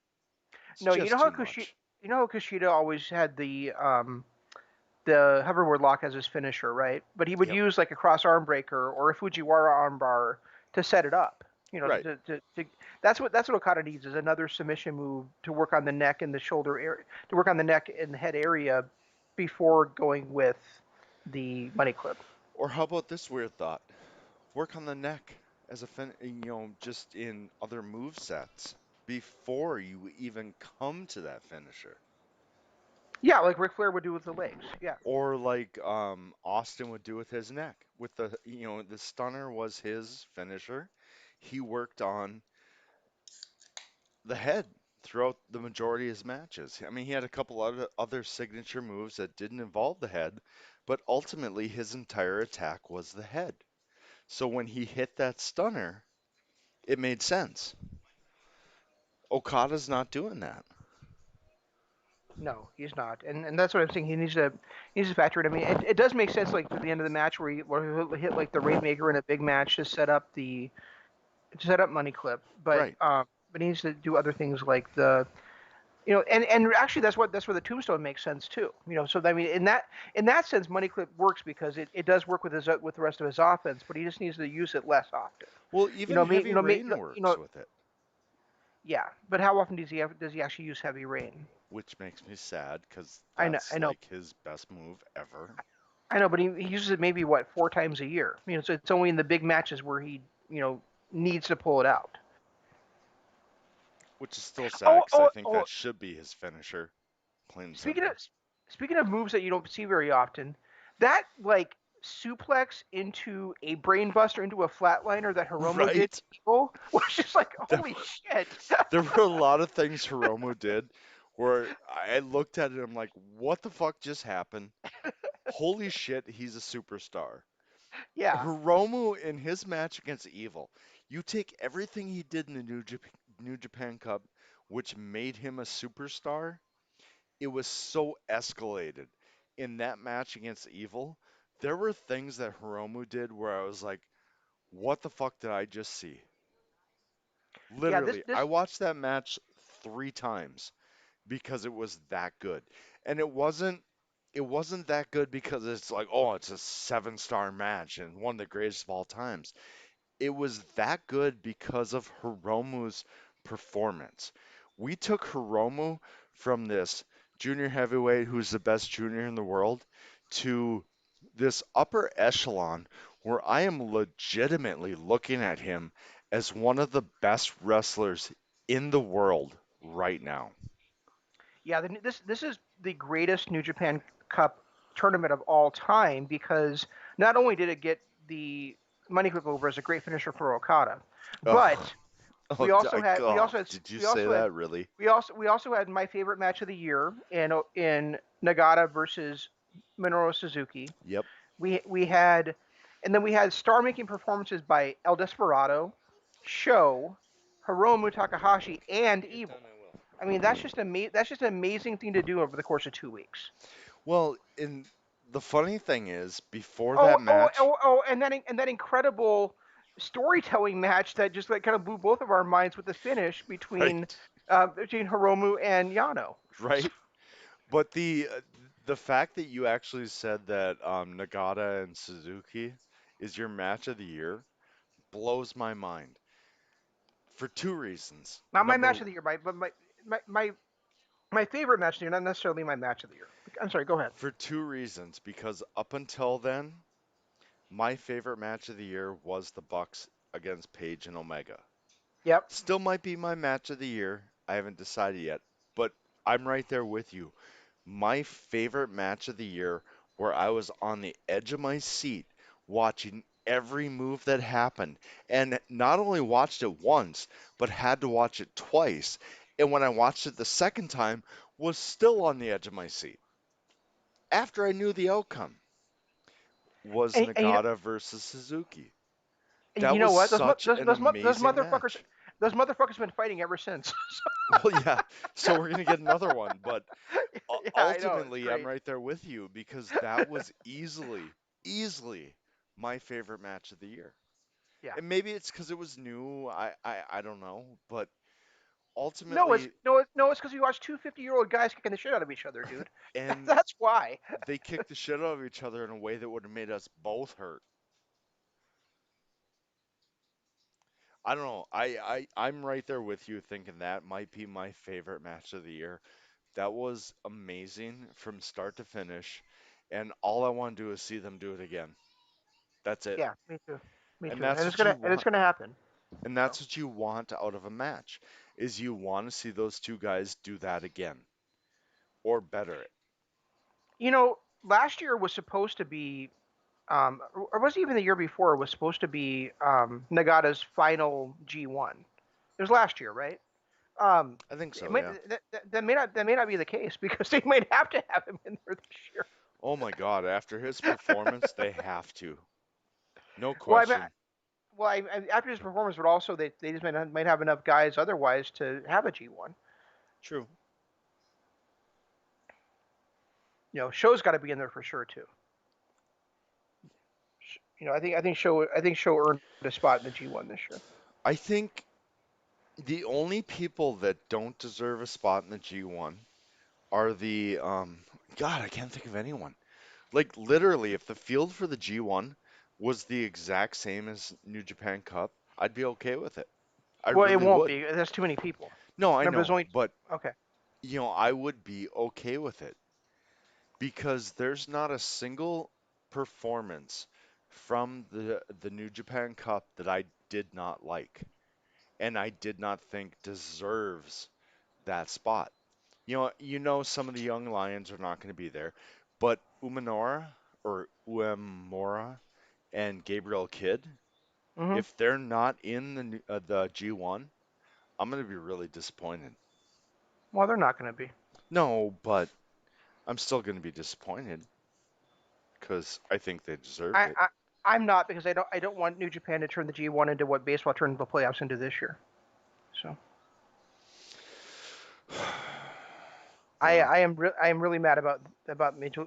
It's No, just too much. You know how Kushida always had the hoverboard lock as his finisher, right? But he would Yep. use like a cross arm breaker or a Fujiwara armbar to set it up. Right. That's what Okada needs is another submission move to work on the neck and the shoulder area, to work on the neck and the head area before going with the money clip. Or how about this weird thought? Work on the neck as just in other move sets before you even come to that finisher. Yeah, like Ric Flair would do with the legs. Yeah. Or like Austin would do with his neck. With the stunner was his finisher. He worked on the head throughout the majority of his matches. I mean, he had a couple other signature moves that didn't involve the head, but ultimately his entire attack was the head. So when he hit that stunner, it made sense. Okada's not doing that. No, he's not, and that's what I'm saying. He needs to factor it. I mean, it does make sense like to the end of the match where he hit like the Rainmaker in a big match to set up Money Clip, Right. but he needs to do other things like and actually that's where the Tombstone makes sense too. So I mean in that sense, Money Clip works because it does work with the rest of his offense, but he just needs to use it less often. Well, You even know, me, Heavy Rain works with it. Yeah, but how often does he actually use heavy rain? which makes me sad because I know, that's I know, like his best move ever, I know, but he uses it maybe what 4 times a year. So it's only in the big matches where he needs to pull it out. which is still sad Oh, because I oh, think oh! that should be his finisher, plain and Speaking of simple. speaking of moves that you don't see very often, that like suplex into a brainbuster into a flatliner that Hiromu did to Right? people was just like There, holy shit. there were a lot of things Hiromu did where I looked at it and I'm like, what the fuck just happened? Holy shit, he's a superstar. Yeah, Hiromu in his match against Evil, you take everything he did in the New Japan Cup, which made him a superstar, it was so escalated. In that match against Evil, there were things that Hiromu did where I was like, what the fuck did I just see? yeah. This Literally, I this watched that match 3 times because it was that good. And it wasn't that good because it's like, oh, it's a 7-star match and one of the greatest of all times. It was that good because of Hiromu's performance. We took Hiromu from this junior heavyweight who's the best junior in the world to this upper echelon where I am legitimately looking at him as one of the best wrestlers in the world right now. yeah this is the greatest New Japan Cup tournament of all time because not only did it get the money clip over as a great finisher for Okada, Oh, but we also had we oh, also had did you we say also had that really? we also had my favorite match of the year in Nagata versus Minoru Suzuki. Yep. We had and then we had star making performances by El Desperado, Sho, Hiromu Takahashi, and Evil. I mean that's just an amazing thing to do over the course of 2 weeks. Well, and the funny thing is, before Oh that oh match, oh oh, and that incredible storytelling match that just like kind of blew both of our minds with the finish right, between Hiromu and Yano. right. But the fact that you actually said that Nagata and Suzuki is your match of the year blows my mind for 2 reasons. Not my Number match of the year, but my, my my favorite match of the year, not necessarily my match of the year. I'm sorry, go ahead. for 2 reasons, because up until then, my favorite match of the year was the Bucks against Page and Omega. Yep. Still might be my match of the year. I haven't decided yet, but I'm right there with you. My favorite match of the year, where I was on the edge of my seat watching every move that happened, and not only watched it once, but had to watch it twice. And when I watched it the second time, was still on the edge of my seat after I knew the outcome, was And Nagata versus Suzuki. That you know was what? such an Those amazing motherfuckers, match. those motherfuckers been fighting ever since. Well, yeah, so we're gonna get another one, but Yeah, I know it's ultimately, I'm great. right there with you because that was easily my favorite match of the year. Yeah. And maybe it's because it was new. I don't know, but No, it's ultimately, no, it's no, it's because you watch two 50-year-old guys kicking the shit out of each other, dude. and That's why. they kicked the shit out of each other in a way that would have made us both hurt. I don't know. I'm right there with you, thinking that might be my favorite match of the year. That was amazing from start to finish, and all I want to do is see them do it again. That's it. Yeah, me too. Me And too. that's And what you it's want. gonna happen. And So that's what you want out of a match, is you want to see those two guys do that again or better it. last year was supposed to be, or was it even the year before? It was supposed to be Nagata's final G1. It was last year, right? Um, I think it so, might, yeah. that may not be the case because they might have to have him in there this year. Oh my God, after his performance, they have to. No Well, I mean, question. after his performance, but also they just might have enough guys otherwise to have a G1. True. Show's got to be in there for sure too. I think Show earned a spot in the G1 this year. I think the only people that don't deserve a spot in the G1 are the God, I can't think of anyone. Like literally, if the field for the G1 was the exact same as New Japan Cup, I'd be okay with it. I Well, it really won't would. be. There's too many people. No, I Remember, there's know, only. but Okay. I would be okay with it because there's not a single performance from the New Japan Cup that I did not like and I did not think deserves that spot. Some of the young lions are not going to be there, but Uemura and Gabriel Kidd, Hmm. if they're not in the G1, I'm going to be really disappointed. Well, they're not going to be. No, but I'm still going to be disappointed because I think they deserve I, it. I I'm not because I don't want New Japan to turn the G1 into what baseball turned the playoffs into this year. So Well, I am really mad about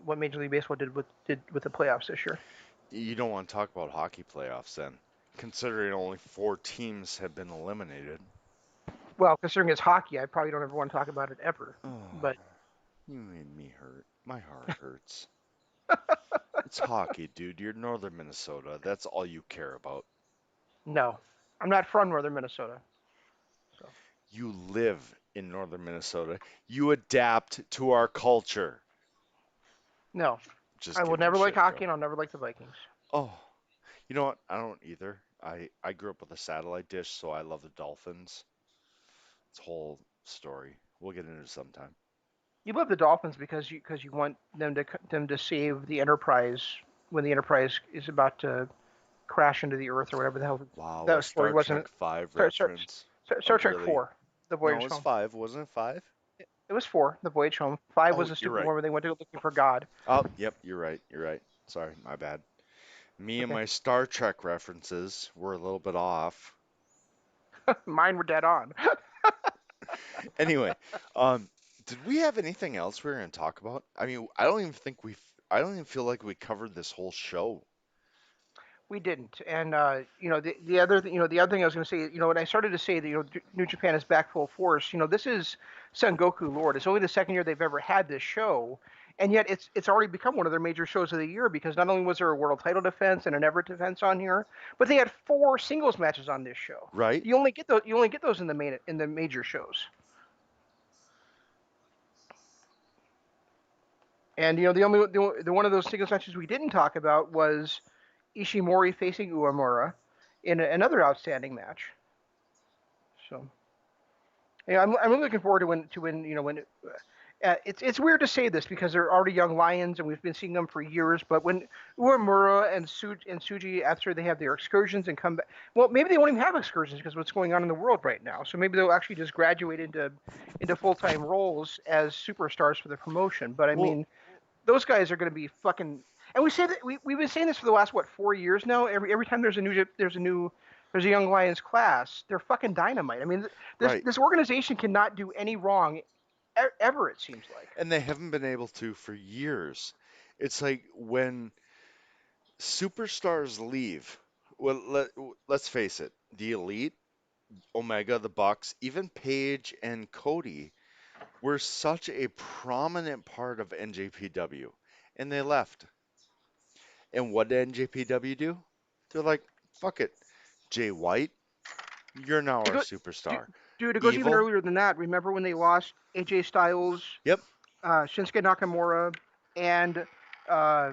what Major League Baseball did with the playoffs this year. you don't want to talk about hockey playoffs then, considering only four teams have been eliminated. Well, considering it's hockey, I probably don't ever want to talk about it ever. Oh, But you made me hurt. My heart hurts. It's hockey, dude. You're northern Minnesota. That's all you care about. no, I'm not from northern Minnesota. So You live in northern Minnesota. You adapt to our culture. no, Just I will giving you never like shit, bro. hockey, and I'll never like the Vikings. Oh, you know what? I don't either. I grew up with a satellite dish, so I love the Dolphins. It's a whole story. We'll get into it sometime. You love the Dolphins because you want them to save the Enterprise when the Enterprise is about to crash into the Earth or whatever the hell Wow, a that story Star wasn't. Trek 5 Star, Star, reference. Star Trek Really? 4, The No, it Voyage was Home. 5. Wasn't it 5? It was 4, The Voyage Home. 5 was Oh, the you're stupid right. one where they went to looking for God. Oh, yep, you're right. You're right. Sorry, my bad. Me and Okay, my Star Trek references were a little bit off. mine were dead on. Anyway, did we have anything else we were going to talk about? I mean, I don't even feel like we covered this whole show. We didn't, and the other thing I was going to say, when I started to say that New Japan is back full force, this is Sengoku Lord. It's only the second year they've ever had this show, and yet it's already become one of their major shows of the year because not only was there a world title defense and an Everett defense on here, but they had 4 singles matches on this show. Right? You only get those in the major shows. And the one of those singles matches we didn't talk about was Ishimori facing Uemura in another outstanding match. So yeah, I'm really looking forward to when it's weird to say this because they're already young lions and we've been seeing them for years. But when Uemura and Suji after they have their excursions and come back, well, maybe they won't even have excursions because of what's going on in the world right now. So maybe they'll actually just graduate into full time roles as superstars for the promotion. But I Well, mean, those guys are going to be fucking. And we say that we've been saying this for the last 4 years now. Every time there's a young lions class, they're fucking dynamite. I mean, this right. this organization cannot do any wrong ever. It seems like. And they haven't been able to for years. It's like when superstars leave. Well, let's face it, the Elite, Omega, the Bucks, even Paige and Cody were such a prominent part of NJPW, and they left. And what did NJPW do? They're like, fuck it. Jay White, you're now It our go, superstar. dude, it goes even Evil, earlier than that. Remember when they lost AJ Styles, yep, Shinsuke Nakamura, and uh,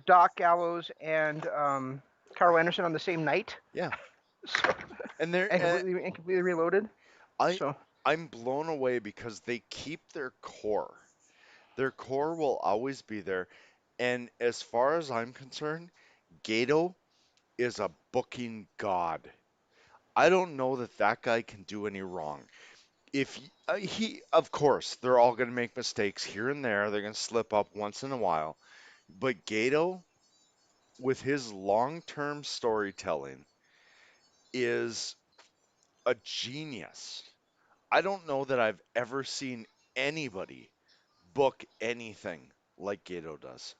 Doc Gallows and Carl Anderson on the same night? yeah. So, And they're and completely reloaded. I So I'm blown away because they keep their core. Their core will always be there. And as far as I'm concerned, Gato is a booking god. I don't know that that guy can do any wrong. If he, of course, they're all going to make mistakes here and there. They're going to slip up once in a while. But Gato, with his long-term storytelling, is a genius. I don't know that I've ever seen anybody book anything like Gato does.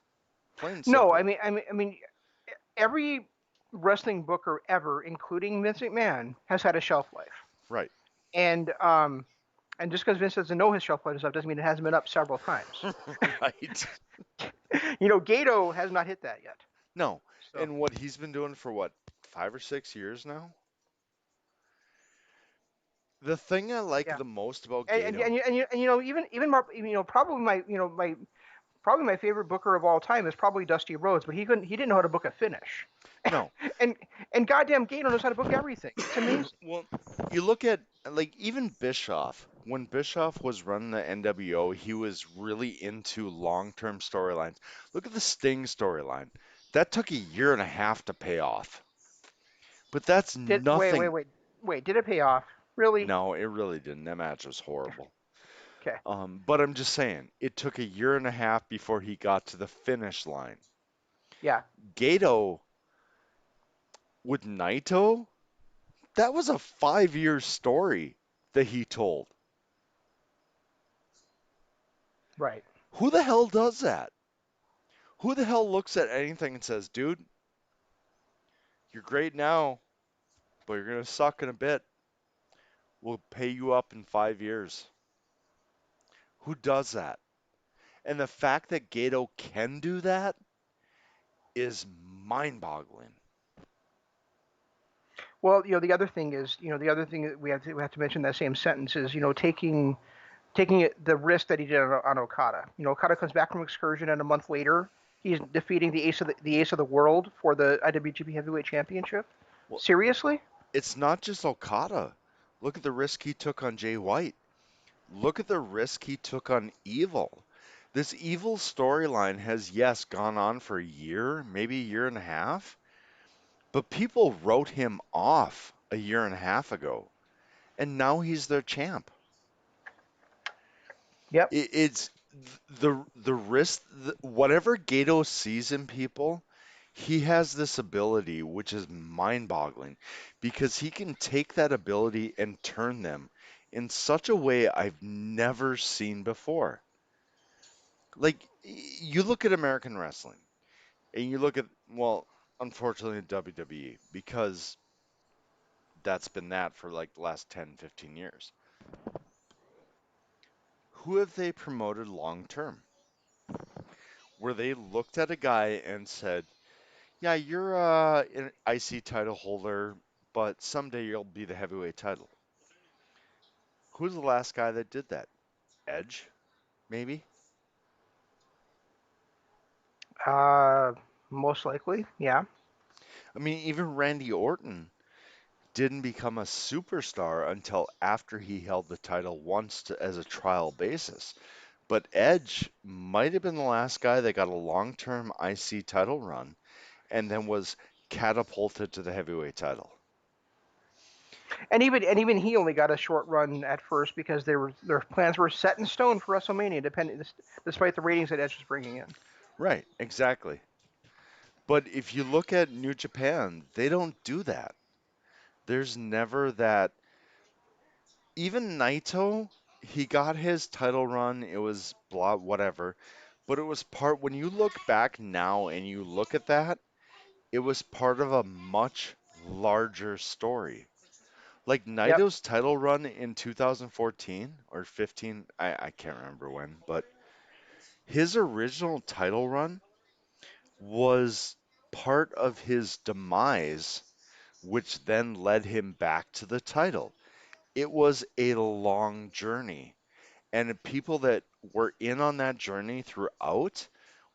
Plain and no, simple. I mean, every wrestling booker ever, including Vince McMahon, has had a shelf life. Right. And um, and just because Vince doesn't know his shelf life stuff doesn't mean it hasn't been up several times. Right. Gato has not hit that yet. No. So And what he's been doing for what, 5 or 6 years now? The thing I like Yeah. the most about And Gato, even more, probably my probably my favorite booker of all time is probably Dusty Rhodes, but he didn't know how to book a finish. no. and and goddamn Gato knows how to book everything. It's amazing. Well, you look at like even Bischoff. When Bischoff was running the NWO, he was really into long-term storylines. Look at the Sting storyline. That took a year and a half to pay off. But that's Did wait wait nothing. wait wait did it pay off? Really? No, it really didn't. That match was horrible. Okay. But I'm just saying, it took a year and a half before he got to the finish line. Yeah. Gato with Naito, that was a 5 year story that he told. Right. Who the hell does that? Who the hell looks at anything and says, dude, you're great now, but you're going to suck in a bit. We'll pay you up in 5 years. Who does that? And the fact that Gato can do that is mind boggling. Well, the other thing is, the other thing that we have to mention in that same sentence is, taking the risk that he did on Okada. Okada comes back from excursion, and a month later, he's defeating the ace of the world for the IWGP Heavyweight Championship. Well, Seriously? it's not just Okada. Look at the risk he took on Jay White. Look at the risk he took on Evil. This Evil storyline has, yes, gone on for a year, maybe a year and a half, but people wrote him off a year and a half ago, and now he's their champ. Yep. It's the risk, whatever Gato sees in people, he has this ability which is mind-boggling because he can take that ability and turn them in such a way I've never seen before. Like you look at American wrestling and you look at, well, unfortunately WWE because that's been that for like the last 10, 15 years. Who have they promoted long term? Where they looked at a guy and said, "Yeah, you're an IC title holder, but someday you'll be the heavyweight title." Who's the last guy that did that? Edge, maybe? Uh, Most likely. Yeah. I mean, even Randy Orton didn't become a superstar until after he held the title once as a trial basis. But Edge might have been the last guy that got a long-term IC title run and then was catapulted to the heavyweight title. And even he only got a short run at first because their plans were set in stone for WrestleMania, despite the ratings that Edge was bringing in. Right, exactly. But if you look at New Japan, they don't do that. There's never that. Even Naito, he got his title run. It was blah, whatever. But it was part, when you look back now and you look at that, it was part of a much larger story. Like Yep. Naito's title run in 2014 or 15, I can't remember when, but his original title run was part of his demise, which then led him back to the title. It was a long journey. And people that were in on that journey throughout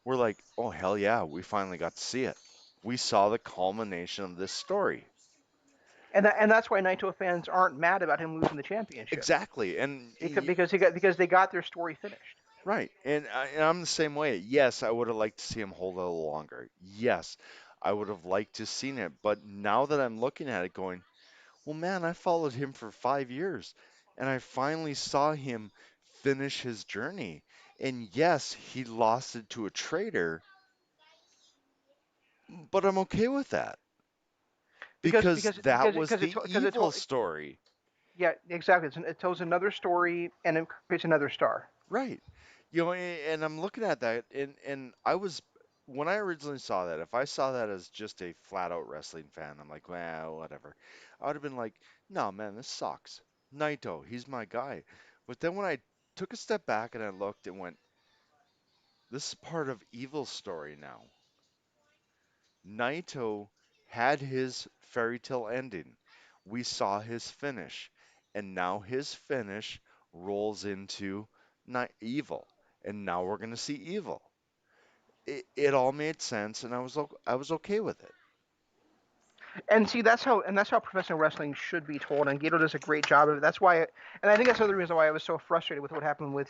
were like, oh, hell yeah, we finally got to see it. We saw the culmination of this story. And that's why Naito fans aren't mad about him losing the championship Exactly. And because they got their story finished. right. And I'm the same way. Yes, I would have liked to see him hold it a little longer. Yes, I would have liked to seen it. But now that I'm looking at it going, well, man, I followed him for 5 years and I finally saw him finish his journey. And yes, he lost it to a traitor, but I'm okay with that because because because that because was because it the because it evil told story. yeah, exactly. It tells another story and it creates another star. Right. And I'm looking at that and when I originally saw that, if I saw that as just a flat out wrestling fan, I'm like, well, whatever. I would have been like, no, man, this sucks. Naito, he's my guy. But then when I took a step back and I looked and went, this is part of Evil's story now. Naito had his fairy tale ending. We saw his finish. and now his finish rolls into Evil, and now we're gonna see Evil. It all made sense, and I was okay with it. And see, that's how professional wrestling should be told. And Gato does a great job of it. That's why, and I think that's another reason why I was so frustrated with what happened with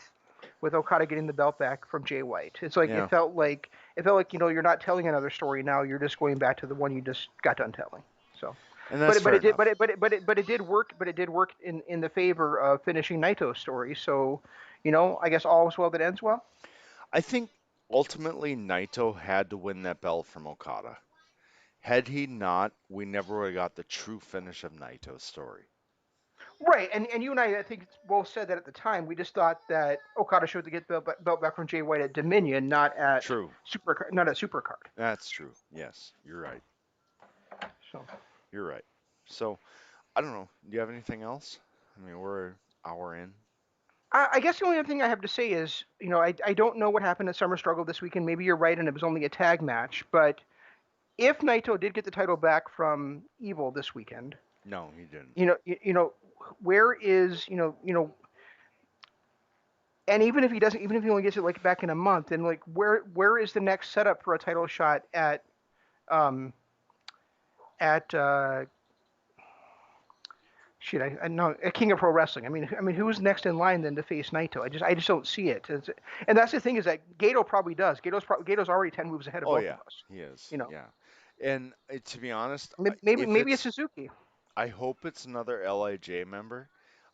Okada getting the belt back from Jay White. It's like Yeah, it felt like you're not telling another story now. You're just going back to the one you just got done telling. So, and that's fair enough. but it did work in the favor of finishing Naito's story. So, I guess all is well that ends well. I think ultimately Naito had to win that belt from Okada. Had he not, we never would have got the true finish of Naito's story. Right, and you and I think both said that at the time. We just thought that Okada should get the belt back from Jay White at Dominion, True. Not at Supercard. That's true. Yes, you're right. So You're right. So, I don't know. Do you have anything else? I mean, we're an hour in. I guess the only other thing I have to say is, I don't know what happened at Summer Struggle this weekend. Maybe you're right, and it was only a tag match. But if Naito did get the title back from Evil this weekend, No, he didn't. where is and even if he doesn't, even if he only gets it like back in a month, then like where is the next setup for a title shot um at shit, I know a King of Pro Wrestling. I mean, who's next in line then to face Naito? I just don't see it. And that's the thing is that Gato probably does. Gato's already 10 moves ahead of Oh both yeah, of us. he is. You know, Yeah. And to be honest, maybe if maybe it's it's Suzuki. I hope it's another LIJ member.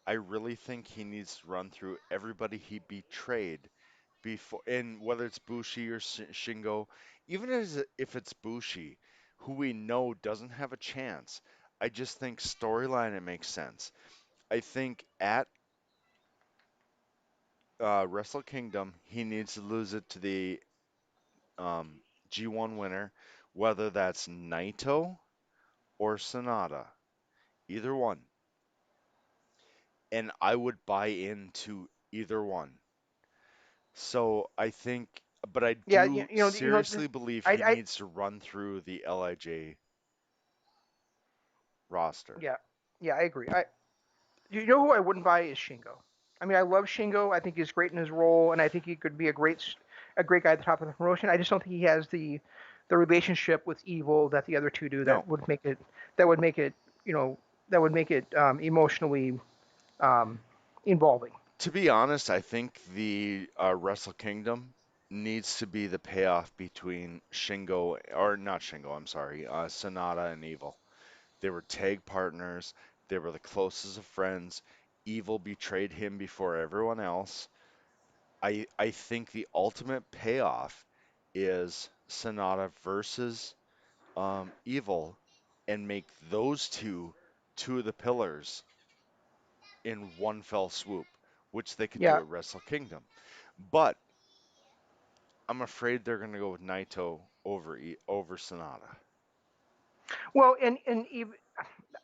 I really think he needs to run through everybody he betrayed before, and whether it's Bushi or Shingo, even if it's Bushi, who we know doesn't have a chance. I just think storyline it makes sense. I think at Wrestle Kingdom he needs to lose it to the um, G1 winner, whether that's Naito or Sonata, either one. And I would buy into either one. So I think, but I Yeah, do seriously believe he I needs to run through the LIJ roster. yeah, yeah, I agree. You know who I wouldn't buy is Shingo. I mean, I love Shingo. I think he's great in his role, and I think he could be a great guy at the top of the promotion. I just don't think he has the relationship with Evil that the other two do. No, That would make it you know that would make it emotionally um, involving. to be honest, I think the Wrestle Kingdom needs to be the payoff between Shingo, or not Shingo, I'm sorry, Sonata and Evil. They were tag partners. They were the closest of friends. Evil betrayed him before everyone else. I think the ultimate payoff is Sonata versus Evil, and make those two of the pillars in one fell swoop, which they could do Yeah. at Wrestle Kingdom. But I'm afraid they're going to go with Naito over Sonata. Well, and even,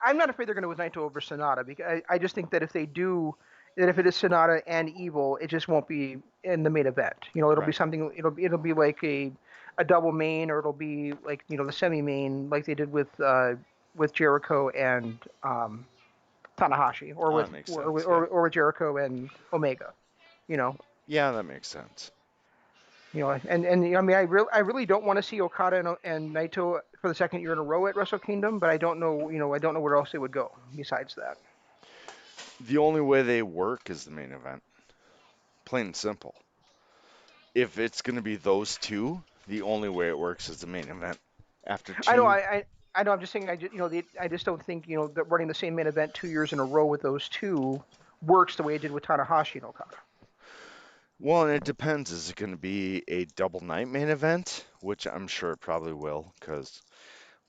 I'm not afraid they're going to with Naito over Sonata because I just think that if they do, that if it is Sonata and Evil, it just won't be in the main event. It'll be Right. something. It'll be like a double main, or it'll be like the semi main, like they did with Jericho and Tanahashi, or Oh, that with makes or, sense. Yeah. or with Jericho and Omega. You know, Yeah, that makes sense. and I mean, I really don't want to see Okada and Naito for the second year in a row at Wrestle Kingdom, but I don't know where else they would go besides that. The only way they work is the main event. Plain and simple. If it's going to be those two, the only way it works is the main event. After I know, two, I know. I'm just saying, I just don't think that running the same main event 2 years in a row with those two works the way it did with Tanahashi and Okada. well, and it depends. Is it going to be a double night main event? Which I'm sure it probably will, because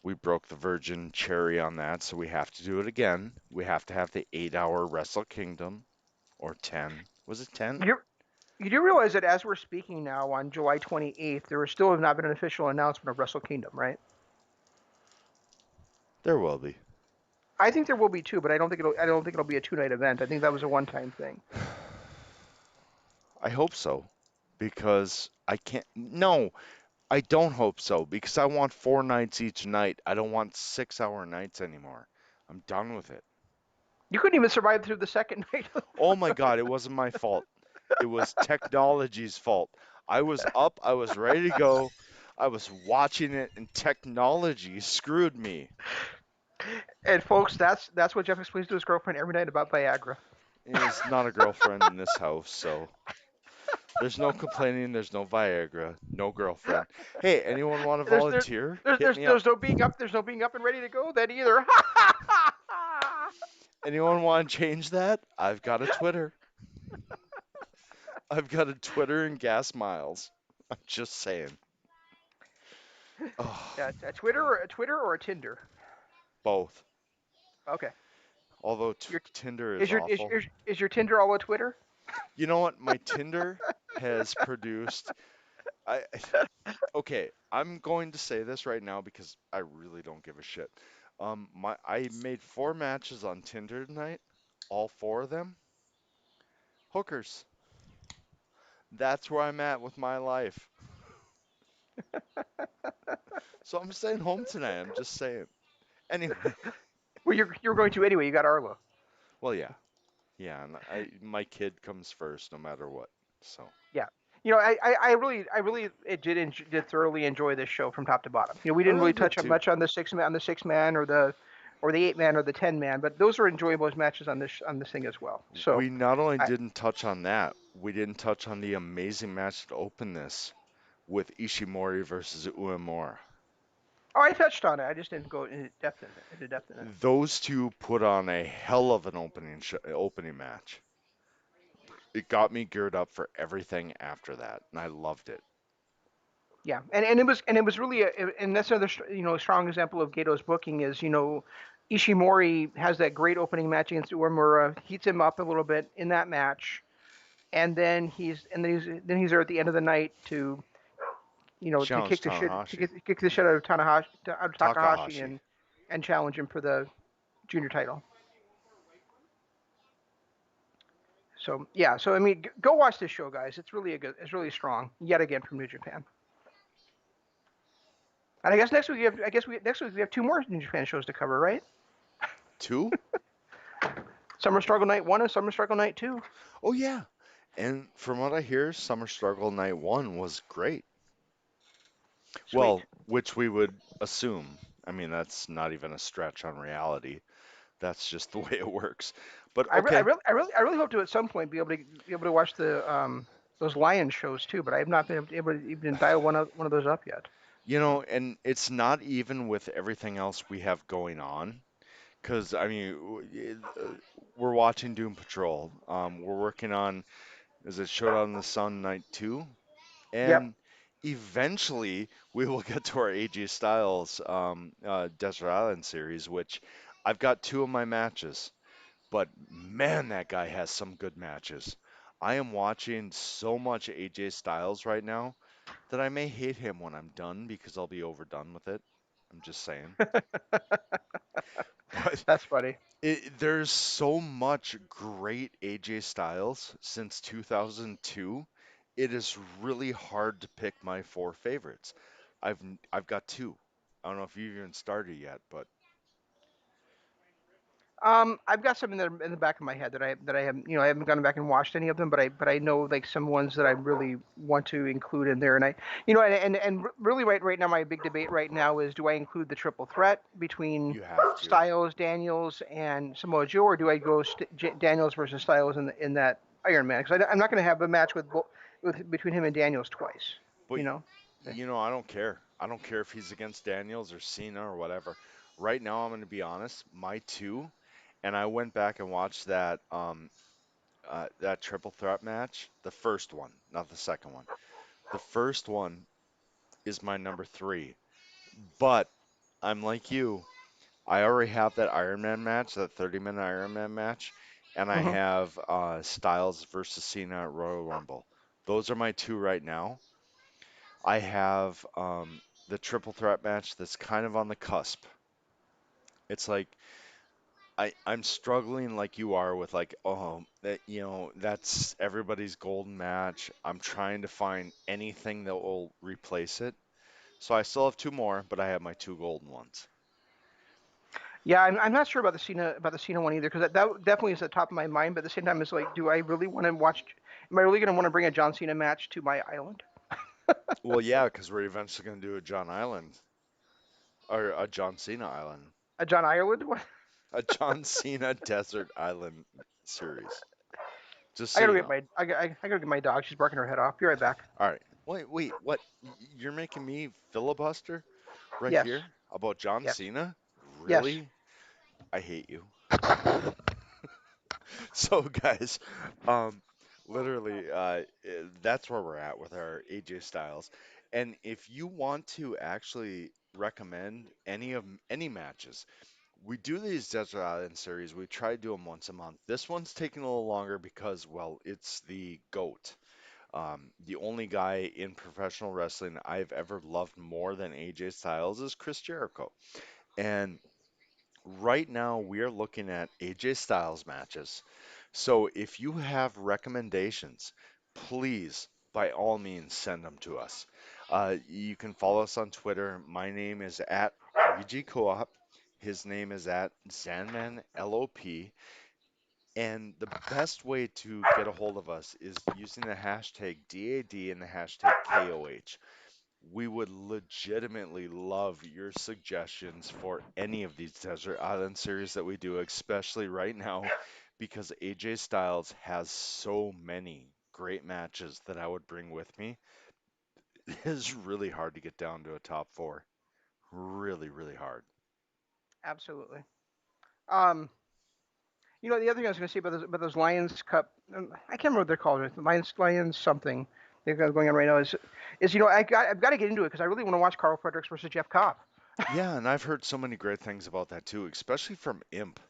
we broke the virgin cherry on that, so we have to do it again. We have to have the 8 hour Wrestle Kingdom, or 10. Was it 10? You you do realize that as we're speaking now on July 28th, there still has not been an official announcement of Wrestle Kingdom, right? There will be. I think there will be two, but I don't think it'll be a 2 night event. I think that was a one-time thing. I hope so, because I can't. No, I don't hope so, because I want 4 nights each night. I don't want 6 hour nights anymore. I'm done with it. You couldn't even survive through the second night. Oh my God, it wasn't my fault. It was technology's fault. I was up, I was ready to go, I was watching it, and technology screwed me. And folks, that's what Jeff explains to his girlfriend every night about Viagra. It's not a girlfriend in this house, so there's no complaining, there's no Viagra, no girlfriend. Hey, anyone want to There's there, volunteer? there's Hit there's me up. there's no being up. There's no being up and ready to go then either. Anyone want to change that? I've got a Twitter. I've got a Twitter and gas miles. I'm just saying. Oh, Yeah, a Twitter or a Tinder. both. Okay. Although Your Tinder is is your is, awful. is your Tinder all a Twitter? You know what? My Tinder has produced. I okay. I'm going to say this right now because I really don't give a shit. I made 4 matches on Tinder tonight. All 4 of them hookers. That's where I'm at with my life. So I'm staying home tonight. I'm just saying. Anyway, Well, you're going to anyway. You got Arlo. well, yeah, yeah. And my kid comes first, no matter what. So Yeah. I really did thoroughly enjoy this show from top to bottom. We I didn't really really did touch up too. much on the 6 man or the 8 man or the 10 man, but those are enjoyable as matches on this thing as well. So We not only I didn't touch on that, we didn't touch on the amazing match that opened this with Ishimori versus Uemura. I touched on it. I just didn't go into depth in it. Those two put on a hell of an opening match. It got me geared up for everything after that, and I loved it. Yeah, and it was really and that's another strong example of Gato's booking is Ishimori has that great opening match against Uemura, heats him up a little bit in that match, and then he's there at the end of the night to Challenge kick the shit to Tanahashi. kick the shit out of Takahashi Takahashi. and challenge him for the junior title. So yeah, so I mean, go watch this show, guys. It's really strong yet again from New Japan. And I guess next week we have 2 more New Japan shows to cover, right? Two? Summer Struggle Night 1 and Summer Struggle Night 2. Oh yeah. And from what I hear, Summer Struggle Night 1 was great. Sweet. Well, which we would assume. I mean, that's not even a stretch on reality. That's just the way it works. But I, re- I okay, really, I really, I really hope to at some point be able to watch the those Lion shows too, but I have not been able to even dial one of those up yet. and it's not even with everything else we have going on. Because, I mean, we're watching Doom Patrol. We're working on, is it Showdown in the Sun Night 2? Yep. And eventually we will get to our AJ Styles Desert Island series, which I've got 2 of my matches. But man, that guy has some good matches. I am watching so much AJ Styles right now that I may hate him when I'm done because I'll be overdone with it. I'm just saying. But That's funny. there's so much great AJ Styles since 2002. It is really hard to pick my 4 favorites. I've got 2. I don't know if you've even started yet, but I've got some in the back of my head that I haven't I haven't gone back and watched any of them, but I know like some ones that I really want to include in there, and really right now my big debate right now is, do I include the triple threat between you have to. Styles, Daniels, and Samoa Joe, or do I go Daniels versus Styles in that Iron Man? Because I'm not going to have a match with between him and Daniels twice, But you know. I don't care. I don't care if he's against Daniels or Cena or whatever. Right now, I'm going to be honest. My 2, and I went back and watched that triple threat match, the first one, not the second one. The first one is my number 3. But I'm like you. I already have that Iron Man match, that 30-minute Iron Man match, and I Hmm. have Styles versus Cena at Royal Rumble. Those are my 2 right now. I have the triple threat match that's kind of on the cusp. It's like I'm struggling like you are with like, oh, that's everybody's golden match. I'm trying to find anything that will replace it. So I still have 2 more, but I have my 2 golden ones. Yeah, I'm not sure about the Cena one either because that definitely is at the top of my mind. But at the same time, it's like, do I really want to watch? Am I really going to want to bring a John Cena match to my island? Well, yeah, because we're eventually going to do a John Island or a John Cena Island, A John Ireland? What? a John Cena Desert Island series. Just I so gotta you get know. I gotta get my dog. She's barking her head off. Be right back. All right. Wait, what? You're making me filibuster right Yes. here about John Yes. Cena? Yes. Really? I hate you. So, guys, um, literally, that's where we're at with our AJ Styles. And if you want to actually recommend any matches, we do these Desert Island series. We try to do them once a month. This one's taking a little longer because, well, it's the GOAT. The only guy in professional wrestling I've ever loved more than AJ Styles is Chris Jericho. And right now we are looking at AJ Styles matches. So if you have recommendations, please, by all means, send them to us. You can follow us on Twitter. My name is at Regi Co-op. His name is at ZanmanLOP. And the best way to get a hold of us is using the hashtag DAD and the hashtag KOH. We would legitimately love your suggestions for any of these Desert Island series that we do, especially right now, because AJ Styles has so many great matches that I would bring with me. It is really hard to get down to a top four. Really, really hard. Absolutely. Um, the other thing I was going to say about those Lions Cup, I can't remember what they're called. Lions something they've got going on right now is I've got to get into it because I really want to watch Carl Fredericks versus Jeff Cobb. Yeah, and I've heard so many great things about that too, especially from Imp.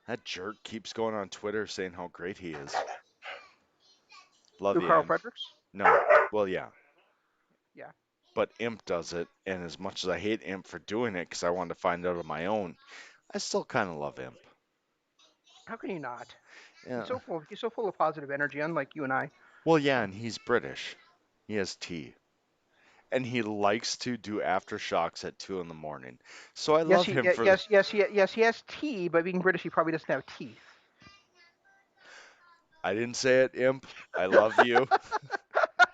That jerk keeps going on Twitter saying how great he is. Love Who you, Carl Imp. Fredericks? No. Well, yeah. Yeah. But Imp does it, and as much as I hate Imp for doing it because I wanted to find out on my own, I still kind of love Imp. How can you not? Yeah. He's so full of positive energy, unlike you and I. Well, yeah, and he's British. He has tea. And he likes to do aftershocks at 2 in the morning. So I Yes, love him for the. yes, he has tea, but being British, he probably doesn't have teeth. I didn't say it, Imp. I love you.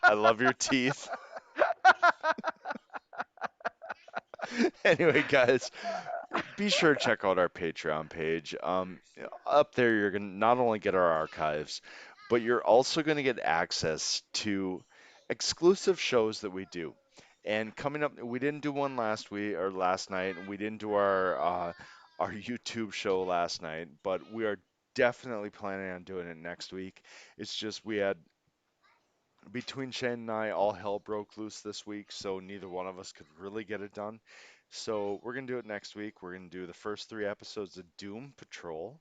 I love your teeth. Anyway, guys, be sure to check out our Patreon page. Up there, you're going to not only get our archives, but you're also going to get access to exclusive shows that we do. And coming up, we didn't do one last week or last night, and we didn't do our YouTube show last night, but we are definitely planning on doing it next week. It's just we had between Shane and I, all hell broke loose this week, so neither one of us could really get it done. So we're gonna do it next week. We're gonna do the first three episodes of Doom Patrol,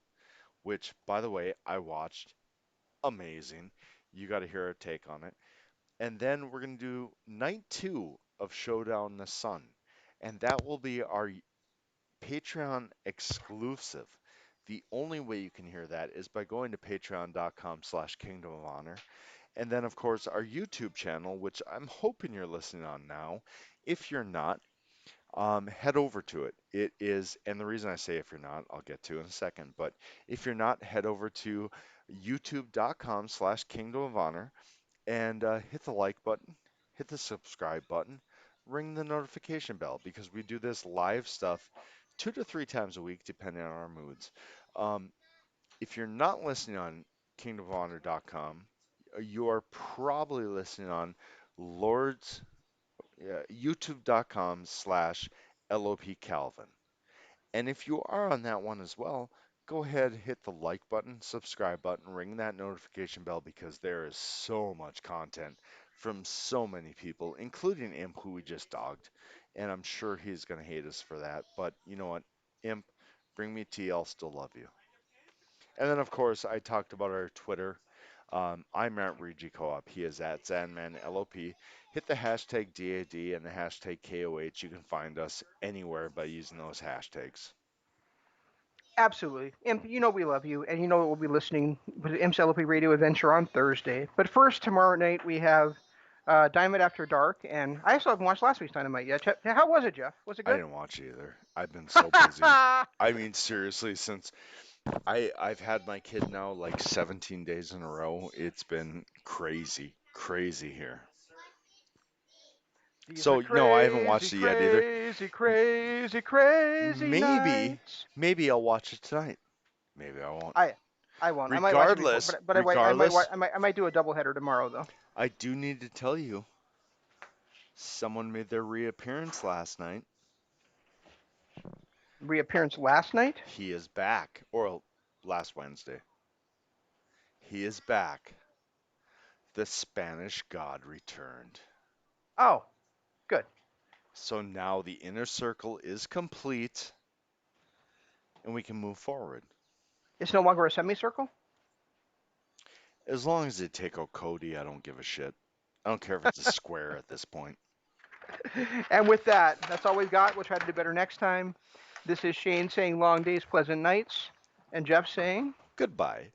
which, by the way, I watched. Amazing. You got to hear our take on it. And then we're gonna do night two of Showdown in the Sun, and that will be our Patreon exclusive. The only way you can hear that is by going to patreon.com/Kingdom of Honor. And then, of course, our YouTube channel, which I'm hoping you're listening on now. If you're not, head over to it. It is, and the reason I say if you're not, I'll get to in a second, but if you're not, head over to youtube.com/Kingdom of Honor and hit the like button, hit the subscribe button, ring the notification bell because we do this live stuff 2 to 3 times a week, depending on our moods. Um, if you're not listening on kingdomofhonor.com, you are probably listening on Lord's youtube.com/LOP Calvin. And if you are on that one as well, go ahead, hit the like button, subscribe button, ring that notification bell because there is so much content from so many people, including Imp, who we just dogged. And I'm sure he's going to hate us for that. But you know what? Imp, bring me tea, I'll still love you. And then, of course, I talked about our Twitter. I'm at Regi Co-op. He is at ZanmanLOP. Hit the hashtag DAD and the hashtag KOH. You can find us anywhere by using those hashtags. Absolutely. Imp, we love you, and we'll be listening to Imp's LP Radio Adventure on Thursday. But first, tomorrow night, we have Dynamite After Dark, and I still haven't watched last week's Dynamite yet. How was it, Jeff? Was it I good? didn't watch it either. I've been so busy. I mean, seriously, since I've had my kid now like 17 days in a row, it's been crazy, crazy here. These are So no, I haven't crazy, watched it yet either. crazy, crazy, crazy Maybe, nights. maybe I'll watch it tonight. Maybe I won't. I I won't. I might watch it before, Regardless, but regardless, I might do a doubleheader tomorrow though. I do need to tell you, someone made their reappearance last night. Reappearance last night. He is back, or last Wednesday. He is back. The Spanish God returned. Oh, good. So now the inner circle is complete and we can move forward. It's no longer a semicircle. As long as they take out Cody, I don't give a shit. I don't care if it's a square at this point. And with that, that's all we've got. We'll try to do better next time. This is Shane saying long days, pleasant nights, and Jeff saying Goodbye.